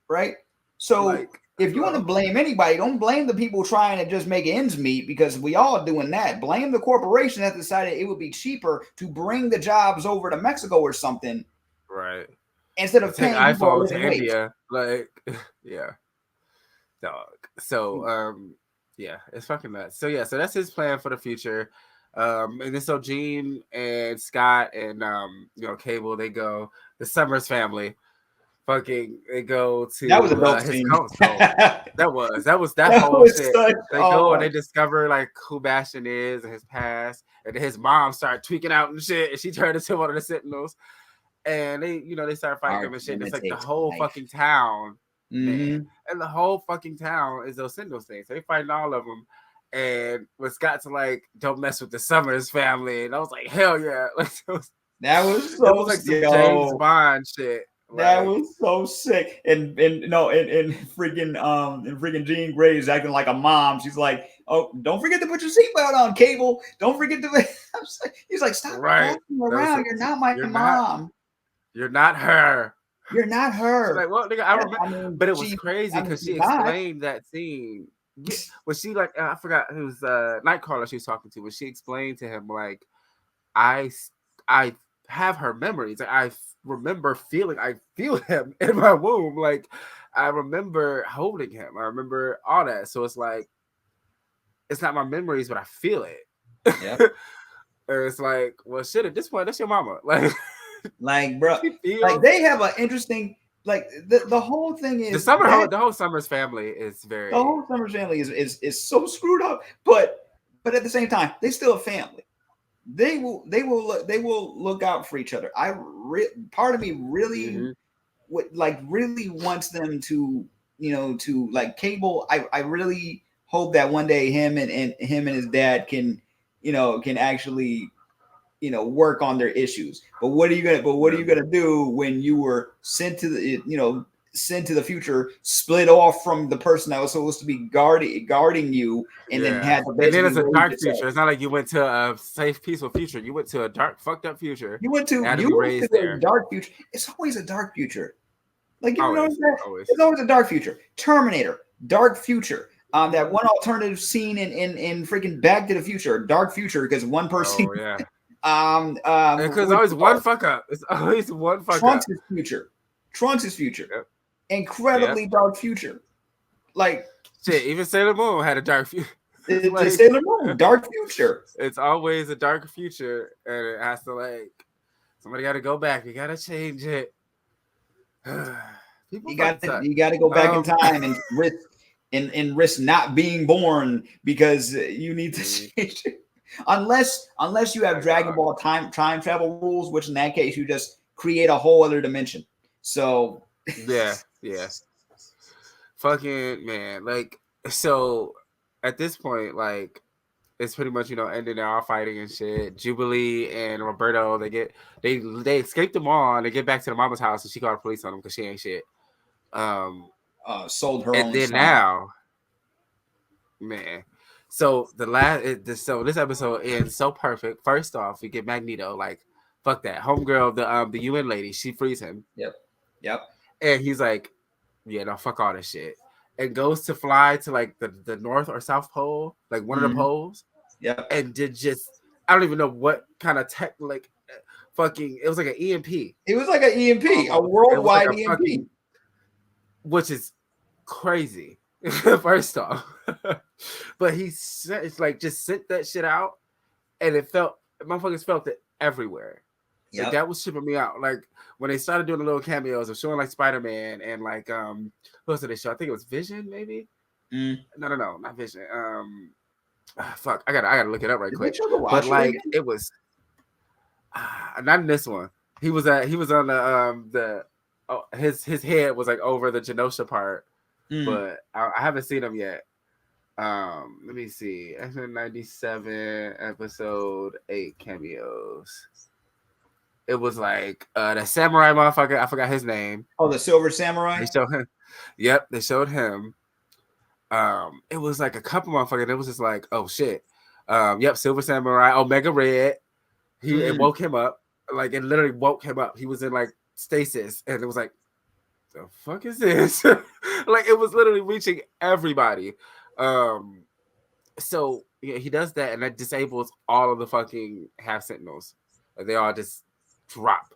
S2: right? So
S1: like,
S2: if you want to
S1: hello.
S2: blame anybody, don't blame the people trying to just make ends meet because we all doing that. Blame the corporation that decided it would be cheaper to bring the jobs over to Mexico or something
S1: Right.
S2: instead
S1: Or
S2: of
S1: take
S2: paying people a
S1: iPhone to
S2: living wage.
S1: India. Like, yeah, dog. So, yeah, it's fucking nuts. So yeah, so that's his plan for the future. And then so Gene and Scott and Cable, they go, the Summers family, fucking, they go
S2: That was a
S1: to
S2: dope
S1: his
S2: scene.
S1: home. That
S2: That
S1: whole
S2: was
S1: shit.
S2: such
S1: They go and they discover like who Bastion is and his past, and then his mom started tweaking out and shit, and she turned into one of the Sentinels, and they start fighting them
S2: art
S1: and shit. And it's like the
S2: imitates
S1: whole
S2: life.
S1: fucking town man.
S2: Mm-hmm.
S1: And the whole fucking town is those Sindels things. So they fighting all of them. And when Scott's like, don't mess with the Summers family. And I was like, hell yeah. Like,
S2: That was
S1: it
S2: so
S1: was like some James
S2: yo.
S1: Bond shit.
S2: That
S1: Like,
S2: was so sick. And no, and freaking Jean Grey is acting like a mom. She's like, "Oh, don't forget to put your seatbelt on, Cable. Don't forget to." He's like, "Stop
S1: right.
S2: bossing
S1: Those,
S2: around. You're not my
S1: you're not
S2: mom.
S1: you're not her.
S2: You're not
S1: She's
S2: her."
S1: like, well, nigga, I
S2: Yeah,
S1: remember,
S2: I mean,
S1: but it was crazy because she
S2: she's not.
S1: explained that scene. Yeah, when she like, I forgot it was Nightcrawler she was talking to. When she explained to him like, I I have her memories. Like, remember feeling, I feel him in my womb. Like, I remember holding him. I remember all that. So it's like, it's not my memories, but I feel it.
S2: Yep.
S1: And it's like, well, shit. At this point, that's your mama. Like,
S2: Like, bro,
S1: she
S2: like
S1: feels.
S2: they have an interesting like the whole thing
S1: The
S2: is
S1: summer,
S2: that
S1: the whole Summers family is
S2: the
S1: very.
S2: whole Summers family is so screwed up, but at the same time, they still a family. They will look out for each other. Part of me really
S1: Mm-hmm.
S2: would like really wants them to to like Cable. I really hope that one day and him and his dad can actually work on their issues. What are you gonna do when you were sent to the sent to the future, split off from the person that was supposed to be guarding you, and then
S1: Yeah.
S2: had to
S1: And then
S2: basically
S1: it's a
S2: raise
S1: dark
S2: yourself?
S1: future. It's not like you went to a safe, peaceful future. You went to a dark, fucked up future
S2: You went
S1: and
S2: to
S1: had to
S2: you
S1: be
S2: went to
S1: raised
S2: a
S1: there.
S2: dark future. It's always a dark future. Like you know
S1: Always.
S2: that
S1: Always.
S2: it's always a dark future. Terminator, dark future. That one alternative scene in freaking Back to the Future, dark future, because one person
S1: Oh, yeah. Because
S2: what do
S1: always
S2: you call
S1: one
S2: it?
S1: fuck up. It's always one fuck up.
S2: Trunks' future. Trunks' future.
S1: Yep. Yep.
S2: Incredibly dark future. Like
S1: Shit, even Sailor Moon had a dark future. It's
S2: the
S1: like,
S2: Sailor Moon, dark future.
S1: it's always a dark future. And it has to, like, somebody got to go back. You got to change it. People
S2: You
S1: fucking
S2: got to
S1: suck.
S2: you got to go back in
S1: Um,
S2: time and risk not being born because you need to
S1: mm,
S2: change it. Unless you have
S1: my
S2: Dragon
S1: God.
S2: Ball time travel rules, which in that case you just create a whole other dimension. So
S1: Yeah. Yeah. Fucking, man. Like, so at this point, like, it's pretty much ending. They're all fighting and shit. Jubilee and Roberto, they escape them all and they get back to the mama's house and she called the police on them because she ain't shit. Um,
S2: sold her
S1: and
S2: only
S1: then
S2: son.
S1: now, man. So this episode ends so perfect. First off, we get Magneto. Like, fuck that homegirl, the UN lady. She frees him,
S2: Yep. Yep.
S1: and he's like, yeah, no, fuck all this shit, and goes to fly to like the North or South Pole, like one of the
S2: Mm-hmm.
S1: poles,
S2: Yep.
S1: and did just, I don't even know what kind of tech, like, fucking, it was like an EMP
S2: It was like an EMP, a
S1: almost. It was like
S2: worldwide
S1: a
S2: EMP.
S1: fucking, which is crazy. First off, but it's like just sent that shit out, and it felt, motherfuckers felt it everywhere. Like,
S2: Yep.
S1: that was tripping me out. Like, when they started doing the little cameos of showing like Spider-Man and like who else did they show? I think it was Vision, maybe.
S2: Mm.
S1: No, not Vision. Fuck, I gotta look it up right
S2: Did they
S1: quick.
S2: show the
S1: But
S2: Watcher
S1: like,
S2: again?
S1: it was not in this one. He was on the oh, his head was like over the Genosha part,
S2: Mm.
S1: but I haven't seen him yet. Let me see. X-Men 97 episode 8 cameos. It was like the samurai motherfucker. I forgot his name.
S2: Oh, the Silver Samurai.
S1: They showed him. Yep, they showed him. It was like a couple motherfuckers. It was just like, oh shit. Yep, Silver Samurai, Omega Red. It
S2: Mm.
S1: woke him up. Like, it literally woke him up. He was in like stasis, and it was like, the fuck is this? Like, it was literally reaching everybody. So yeah, he does that, and that disables all of the fucking half sentinels. Like, they all just drop.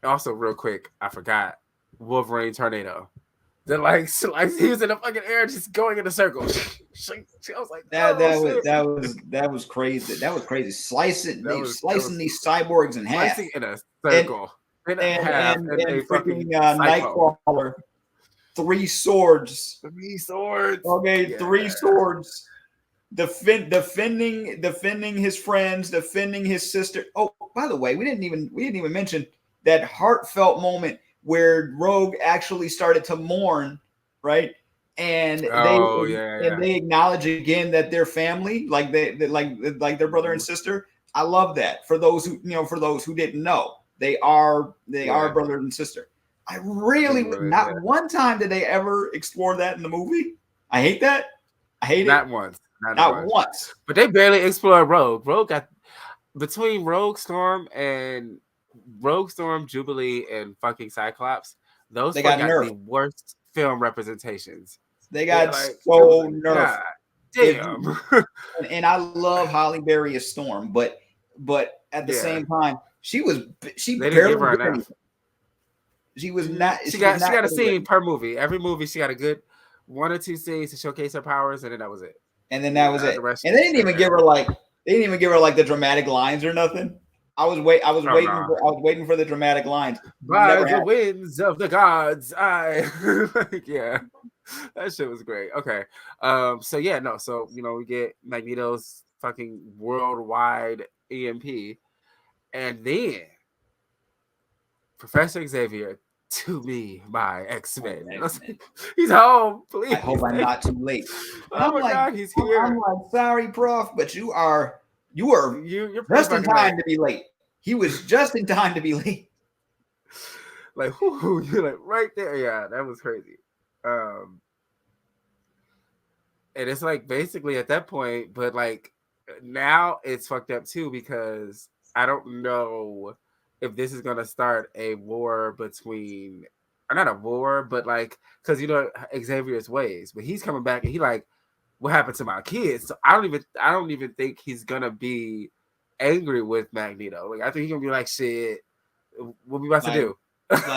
S1: Also, real quick, I forgot Wolverine tornado. They're like, he was in the fucking air, just going in a circle. I was like,
S2: That
S1: oh
S2: that was
S1: shit,
S2: that was crazy. That was crazy.
S1: that was
S2: Slicing these cyborgs in half,
S1: slicing in a
S2: and
S1: circle, in a half, in a
S2: freaking
S1: fucking cyclone.
S2: Nightcrawler, three swords.
S1: 3 swords.
S2: Okay,
S1: Yeah.
S2: three swords. Defending his friends, defending his sister. Oh, by the way, we didn't even mention that heartfelt moment where Rogue actually started to mourn, right? And
S1: Oh yeah.
S2: they acknowledge again that they're family, like like their brother and sister. I love that. For those who for those who didn't know, they are
S1: Yeah.
S2: brother and sister. I
S1: They
S2: really
S1: really, yeah.
S2: not one time did they ever explore that in the movie. I hate that. I hate it.
S1: Not once. Not
S2: Not
S1: once.
S2: once.
S1: But they barely explored Rogue. Rogue got between Rogue Storm, Jubilee, and fucking Cyclops. Those
S2: They
S1: four
S2: got
S1: got the
S2: nerfed.
S1: worst film representations.
S2: They
S1: They
S2: got
S1: like it was
S2: so
S1: like
S2: nerfed.
S1: God
S2: If
S1: damn.
S2: and I love Holly Berry as Storm, but at the
S1: Yeah,
S2: same time, she
S1: they didn't
S2: barely
S1: give her
S2: did
S1: enough.
S2: anything.
S1: She
S2: She was
S1: got
S2: not
S1: a
S2: really
S1: scene
S2: written.
S1: per movie. Every movie she got a good 1 or 2 scenes to showcase her powers, and then that was it.
S2: And then that was
S1: The
S2: it.
S1: rest
S2: And
S1: she just sat there.
S2: they didn't even give her like the dramatic lines or nothing. I was
S1: Oh
S2: waiting
S1: no.
S2: for the dramatic lines.
S1: By
S2: Never
S1: the
S2: happened.
S1: winds of the gods, I like, yeah. That shit was great. Okay. So yeah, no, so we get Magneto's fucking worldwide EMP, and then Professor Xavier to me, my
S2: Oh,
S1: X-Men.
S2: X-Men.
S1: He's home,
S2: I hope
S1: please.
S2: I'm not too late. And
S1: Oh my god, he's
S2: I'm
S1: here.
S2: like, sorry, Prof, but you are
S1: You're pretty
S2: just in
S1: fucking late.
S2: time to be late. He was just in time to be late.
S1: Like, whoo, you're like right there. Yeah, that was crazy. Um, and it's like basically at that point, but like now it's fucked up too because I don't know if this is gonna start a war between, or not a war, but like because Xavier's ways, but he's coming back and he like, what happened to my kids? So I don't even think he's gonna be angry with Magneto. Like I think he's gonna be like, shit, what we about to
S2: Like,
S1: do?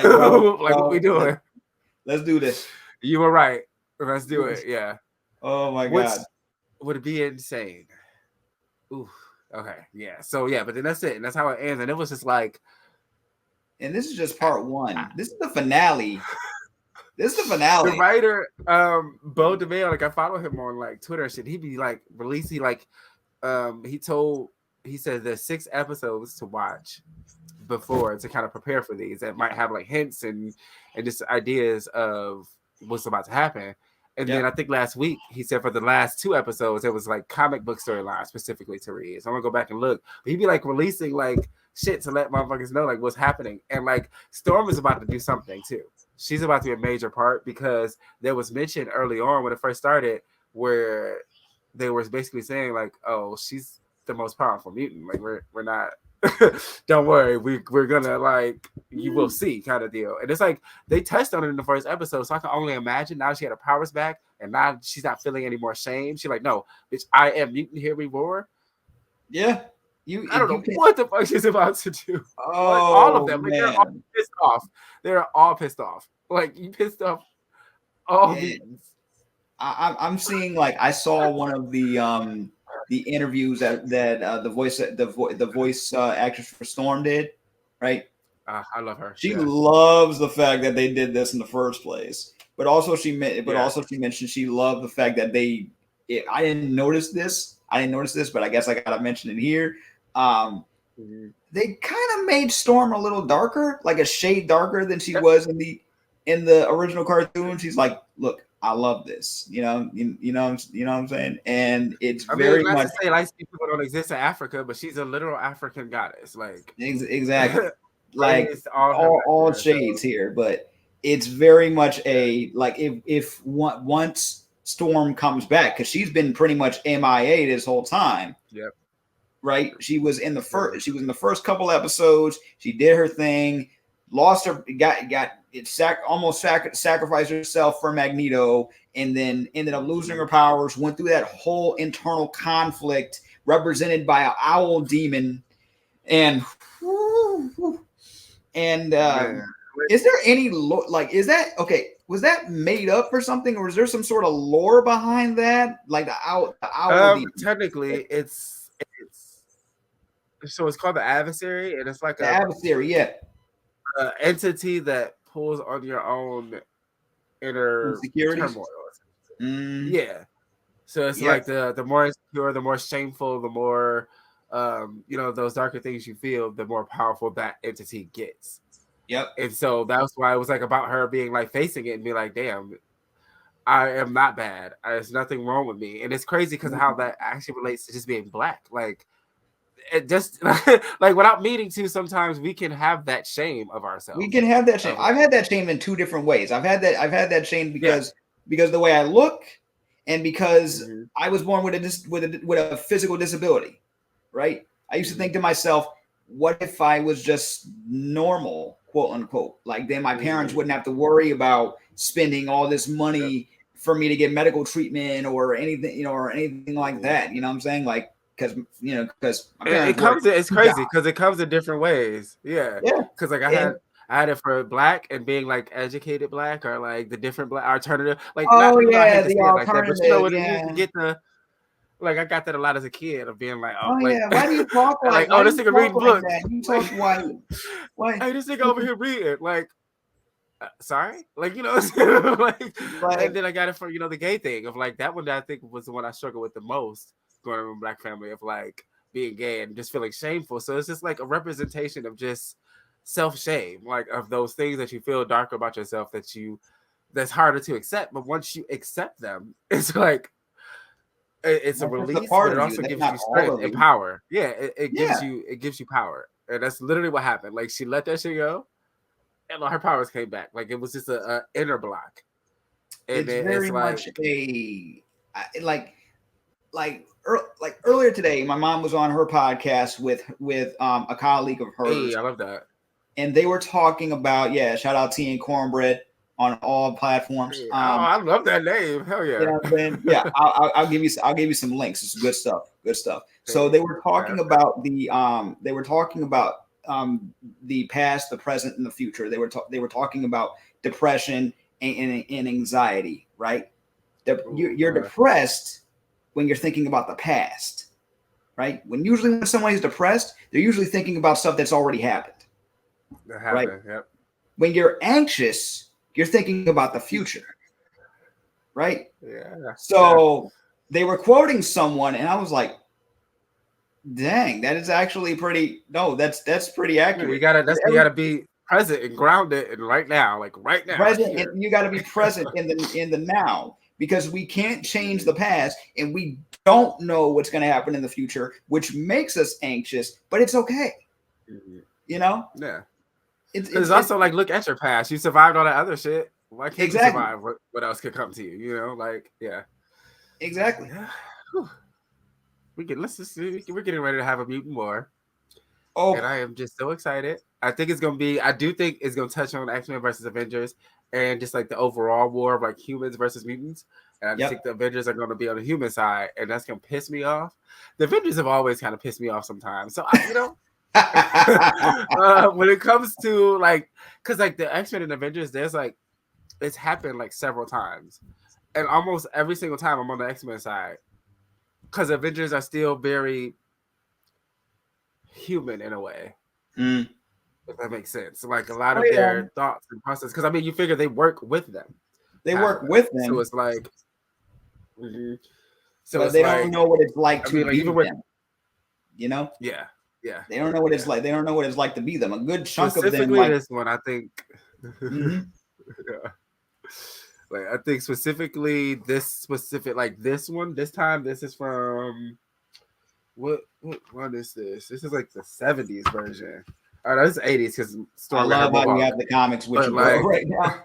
S2: bro,
S1: Like what we doing?
S2: let's do this.
S1: You were right. Let's do it. Yeah.
S2: Oh my
S1: Which
S2: god.
S1: would be insane. Ooh. Okay. Yeah. So yeah, but then that's it, and that's how it ends. And it was just like
S2: And this is just
S1: I,
S2: part
S1: I,
S2: one. This is the finale. This is the
S1: the
S2: finale.
S1: writer, Bo DeMille, like I follow him on like Twitter and shit. He'd be like releasing like he said there's 6 episodes to watch before to kind of prepare for these that might have like hints and just ideas of what's about to happen. And then I
S2: Yep.
S1: think last week he said for the last 2 episodes it was like comic book storylines specifically to read. So I'm gonna go back and look. But he'd be like releasing like shit to let motherfuckers know like what's happening. And like Storm is about to do something too. She's about to be a major part because there was mention early on when it first started where they were basically saying like, oh, she's the most powerful mutant. Like we're not. Don't worry, we're gonna like you will see kind of deal. And it's like they touched on it in the first episode, so I can only imagine now she had her powers back, and now she's not feeling any more shame. She's like, no, bitch, I am mutant. Here we roar.
S2: Yeah.
S1: I don't
S2: You
S1: know
S2: can.
S1: what the fuck she's about to do. What all of
S2: Oh
S1: them? Like they're all
S2: man.
S1: pissed off. They're all pissed off. Like you pissed off all
S2: Yeah.
S1: mutants.
S2: I'm seeing like I saw one of the interviews that the voice actress for Storm did, right?
S1: I love her.
S2: She
S1: Yeah,
S2: loves the fact that they did this in the first place, but also
S1: yeah.
S2: she mentioned she loved the fact that I didn't notice this. I didn't notice this, but I guess I gotta mention it here. Um,
S1: Mhm.
S2: they kind of made Storm a little darker, like a shade darker than she
S1: Yep.
S2: was in the original cartoon. She's like, "Look, I love this," you know what I'm saying, and it's
S1: I mean,
S2: very
S1: not
S2: much
S1: to say light skinned people don't exist in Africa, but she's a literal African goddess. Like
S2: exactly like
S1: raised all her life
S2: all
S1: there. So
S2: shades here, but it's very much a like once Storm comes back because she's been pretty much MIA this whole time,
S1: yep.
S2: right?
S1: Literally.
S2: She was in the first couple episodes. She did her thing, lost her, got it, sacrificed herself for Magneto, and then ended up losing her powers. Went through that whole internal conflict represented by an owl demon, and and
S1: Man.
S2: is there any like is that okay? Was that made up for something, or is there some sort of lore behind that? Like the owl demon,
S1: Technically it's so it's called the adversary, and it's like
S2: the
S1: a
S2: adversary, yeah,
S1: entity that pulls on your own inner
S2: insecurities.
S1: turmoil.
S2: Mm,
S1: Yeah. So it's
S2: yep.
S1: like the more insecure, the more shameful, the more those darker things you feel, the more powerful that entity gets.
S2: Yep.
S1: And so that's why it was like about her being like facing it and be like, damn, I am not bad. There's nothing wrong with me. And it's crazy because how that actually relates to just being black. Like it just like without meaning to, sometimes we can have that shame of
S2: We
S1: ourselves.
S2: can have that shame.
S1: Of
S2: I've
S1: like,
S2: had that shame in two different ways. I've had that shame
S1: yeah.
S2: because the way I look, and because
S1: Mm-hmm.
S2: I was born with a physical disability, right? I used to
S1: Mm-hmm.
S2: think to myself, what if I was just normal, quote unquote? Like then my parents
S1: Mm-hmm.
S2: wouldn't have to worry about spending all this
S1: Yep.
S2: money for me to get medical treatment or anything, or anything like
S1: Mm-hmm.
S2: that. You know what I'm saying? Like because my
S1: It
S2: parents worked
S1: comes in, it's
S2: two jobs.
S1: crazy because it comes in different ways. Yeah.
S2: Yeah,
S1: Because like
S2: and
S1: I had it for black and being like educated black or like the different black alternative. Like not,
S2: oh
S1: I hate
S2: yeah,
S1: to
S2: the
S1: say it like that, but you know
S2: alternative,
S1: what it is, you
S2: yeah.
S1: get the like I got that a lot as a kid of being like, oh,
S2: Oh
S1: like,
S2: yeah, why do you talk
S1: like,
S2: like?
S1: oh,
S2: Why do
S1: this
S2: you
S1: nigga
S2: talk
S1: reading
S2: like
S1: books.
S2: that? You
S1: Like,
S2: talk why? Why?
S1: hey, this nigga over here reading. Like, sorry, like you know, what I'm saying? Like, and
S2: Like
S1: then I got it for the gay thing of like that one that I think was the one I struggled with the most growing up in a black family of like being gay and just feeling shameful. So it's just like a representation of just self shame, like of those things that you feel dark about yourself that's harder to accept. But once you accept them, it's like it's a
S2: that's just a
S1: release, but
S2: part
S1: it
S2: of you.
S1: also
S2: That's
S1: gives
S2: not
S1: you
S2: all
S1: strength
S2: of
S1: and
S2: you.
S1: power. Yeah,
S2: Yeah,
S1: it gives you power, and that's literally what happened. Like she let that shit go, and all her powers came back. Like it was just a inner block, and
S2: it's
S1: then it's
S2: very
S1: like,
S2: much like earlier today. My mom was on her podcast with a colleague of
S1: hey,
S2: hers,
S1: I love that.
S2: and they were talking about, yeah. Shout out Tea and Cornbread on all platforms.
S1: Hey, oh, I love that name. Hell
S2: You
S1: yeah.
S2: know what I'm saying? Yeah, I'll give you some links. It's good stuff. Good stuff. So
S1: Hey,
S2: they were
S1: okay,
S2: talking
S1: okay.
S2: about the past, the present, and the future. They were talking about depression and anxiety. Right?
S1: Ooh,
S2: You're depressed when you're thinking about the past. Right? When somebody's depressed, they're usually thinking about stuff that's already happened.
S1: that
S2: Right?
S1: happened. Yep.
S2: When you're anxious, you're thinking about the future. Right?
S1: Yeah, yeah.
S2: So they were quoting someone, and I was like, "Dang, that is actually pretty. No, that's pretty
S1: Yeah,
S2: accurate.
S1: you
S2: Every
S1: gotta be present and grounded and right now, like right now,
S2: present,
S1: here.
S2: and you got to be present in the now because we can't change
S1: Mhm.
S2: the past, and we don't know what's going to happen in the future, which makes us anxious. But it's okay,
S1: Mhm.
S2: you know.
S1: Yeah.
S2: It's
S1: Because
S2: it's
S1: it's
S2: it
S1: also like look at your past. You survived all that other shit. Why can't you
S2: exactly,
S1: survive what else could come to you? You know, like yeah.
S2: exactly.
S1: Yeah. Whew. Let's just see. We're getting ready to have a mutant war. And
S2: Oh,
S1: I am just so excited. I do think it's gonna touch on X-Men versus Avengers and just like the overall war of like humans versus mutants. And I just think
S2: yep.
S1: the Avengers are gonna be on the human side, and that's gonna piss me off. The Avengers have always kind of pissed me off sometimes. So when it comes to like, because like the X-Men and Avengers, there's like it's happened like several times, and almost every single time I'm on the X-Men side because Avengers are still very human in a way.
S2: Mm.
S1: If that makes sense. Like a lot
S2: Oh
S1: of
S2: yeah,
S1: their thoughts and process, because I mean, you figure they work with them,
S2: they
S1: half
S2: work
S1: of them.
S2: with
S1: So
S2: them,
S1: it's like, mhm. So
S2: but
S1: it's
S2: they don't
S1: like,
S2: know what it's like
S1: I
S2: to
S1: mean, like even
S2: be
S1: with
S2: them. You know.
S1: yeah, yeah,
S2: They don't know what it's
S1: yeah.
S2: like. They don't know what it's like to be them. A good chunk of them,
S1: Specifically,
S2: like,
S1: this one, I think.
S2: mm-hmm.
S1: Yeah. Like I think specifically this specific like this one. This time, this is from what one is this? This is like the '70s version. Oh, no, this is '80s because
S2: I
S1: Storm got her
S2: love how you
S1: mohawk.
S2: have the comics with
S1: But
S2: you, bro,
S1: like,
S2: right now.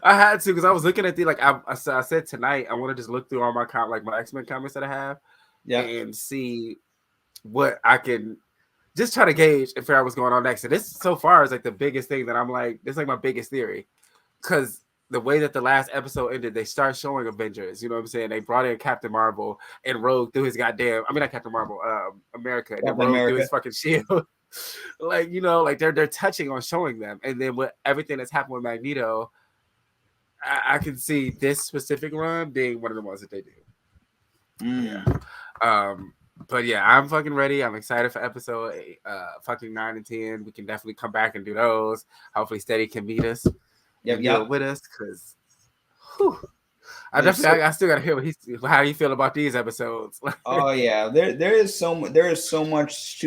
S1: I had to because I was looking at the like I said tonight I want to just look through all my like my X-Men comics that I have
S2: Yep.
S1: and see what I can just try to gauge and figure out what's going on next. And this so far is like the biggest thing that I'm like this is like my biggest theory because the way that the last episode ended, they start showing Avengers. You know what I'm saying? They brought in Captain Marvel and Rogue through his goddamn. I mean, not Captain Marvel, America, and then
S2: Captain
S1: Rogue through
S2: America.
S1: his fucking shield. Like like they're touching on showing them, and then with everything that's happened with Magneto, I can see this specific run being one of the ones that they do. Yeah.
S2: Mm.
S1: Um, but yeah, I'm fucking ready. I'm excited for episode fucking 9 and 10. We can definitely come back and do those. Hopefully, Steady can meet us
S2: Yep.
S1: and do it
S2: Yep.
S1: with us because
S2: There's so.
S1: I still gotta hear how you feel about these episodes.
S2: Oh yeah. There is so much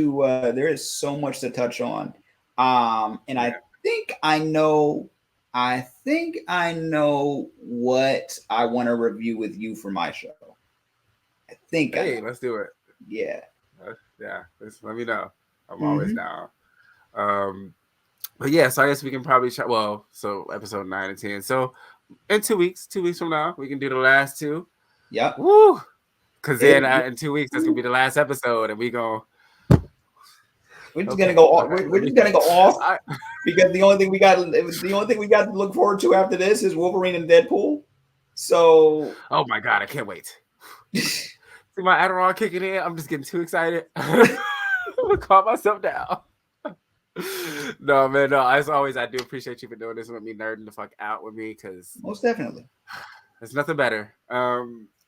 S2: to touch on. And
S1: Yeah.
S2: I think I know. I think I know what I want to review with you for my show. I think I
S1: Hey,
S2: know.
S1: let's do it.
S2: Yeah.
S1: Yeah, just let me know. I'm always
S2: Mm-hmm.
S1: down. Um, but yeah, so I guess we can probably try. Well, so episode 9 and 10. So in 2 weeks, 2 weeks from now, we can do the last two.
S2: Yep.
S1: Woo! Because then
S2: It,
S1: in 2 weeks, that's gonna be the last episode, and we gonna
S2: we're just gonna
S1: okay,
S2: go.
S1: all right.
S2: We're
S1: Let me.
S2: just gonna go off
S1: I,
S2: because the only thing we got to look forward to after this is Wolverine and Deadpool. So
S1: oh my god, I can't wait. See my Adderall kicking in. I'm just getting too excited. I'm gonna calm myself down. No man, no. As always, I do appreciate you for doing this with me, nerding the fuck out with me, because
S2: most definitely.
S1: there's nothing better.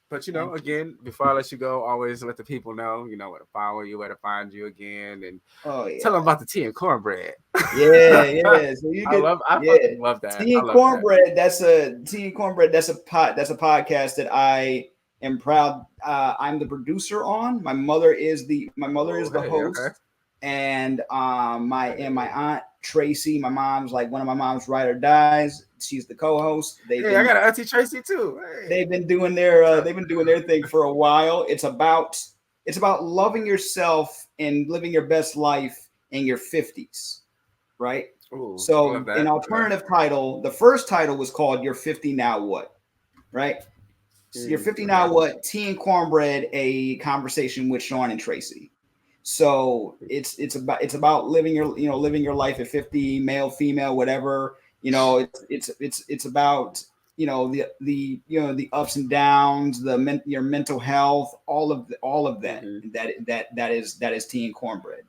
S1: But
S2: Thank you.
S1: again, before I let you go, always let the people know, where to follow you, where to find you again, and
S2: Oh
S1: tell
S2: yeah.
S1: them about the tea and cornbread.
S2: Yeah, yeah. So you could,
S1: I
S2: yeah.
S1: fucking love that.
S2: Tea
S1: I
S2: and
S1: love that.
S2: cornbread. Tea and cornbread. That's a podcast that I am proud. I'm the producer on. My mother is the
S1: Oh, hey,
S2: host,
S1: okay.
S2: and my
S1: Hey,
S2: aunt Tracy, my mom's like one of my mom's ride or dies. She's the co-host. They've
S1: hey, I
S2: been
S1: got an Auntie Tracy too. Hey,
S2: they've been doing their
S1: what's
S2: uh,
S1: up?
S2: they've been doing their thing for a while. It's about loving yourself and living your best life in your 50s, right?
S1: Ooh, I
S2: So
S1: love
S2: an
S1: that. Okay.
S2: alternative title, the first title was called You're 50 Now What? Right? So You're 50
S1: Okay.
S2: Now What? Tea and Cornbread, a conversation with Sean and Tracy. So it's about living your life at 50, male, female, whatever. It's about the ups and downs, your mental health, all of that.
S1: Mm-hmm.
S2: That is Tea and Cornbread,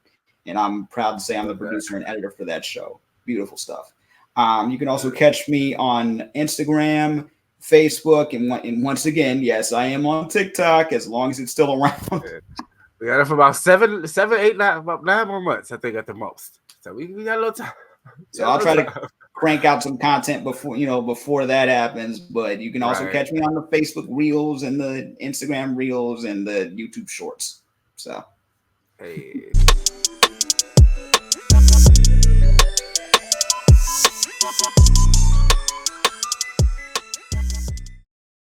S2: and I'm proud to say I'm the
S1: Love that.
S2: producer and editor for that show. Beautiful stuff. You can also
S1: Good.
S2: catch me on Instagram, Facebook, and once again, yes, I am on TikTok as long as it's still around.
S1: Good. We got it for about 7, 8, 9, about 9 more months, I think, at the most. So we got a little time. We
S2: So
S1: got a
S2: I'll
S1: little
S2: try to
S1: time.
S2: crank out some content before that happens. But you can also
S1: Right.
S2: catch me on the Facebook Reels and the Instagram Reels and the YouTube Shorts. So
S1: Hey.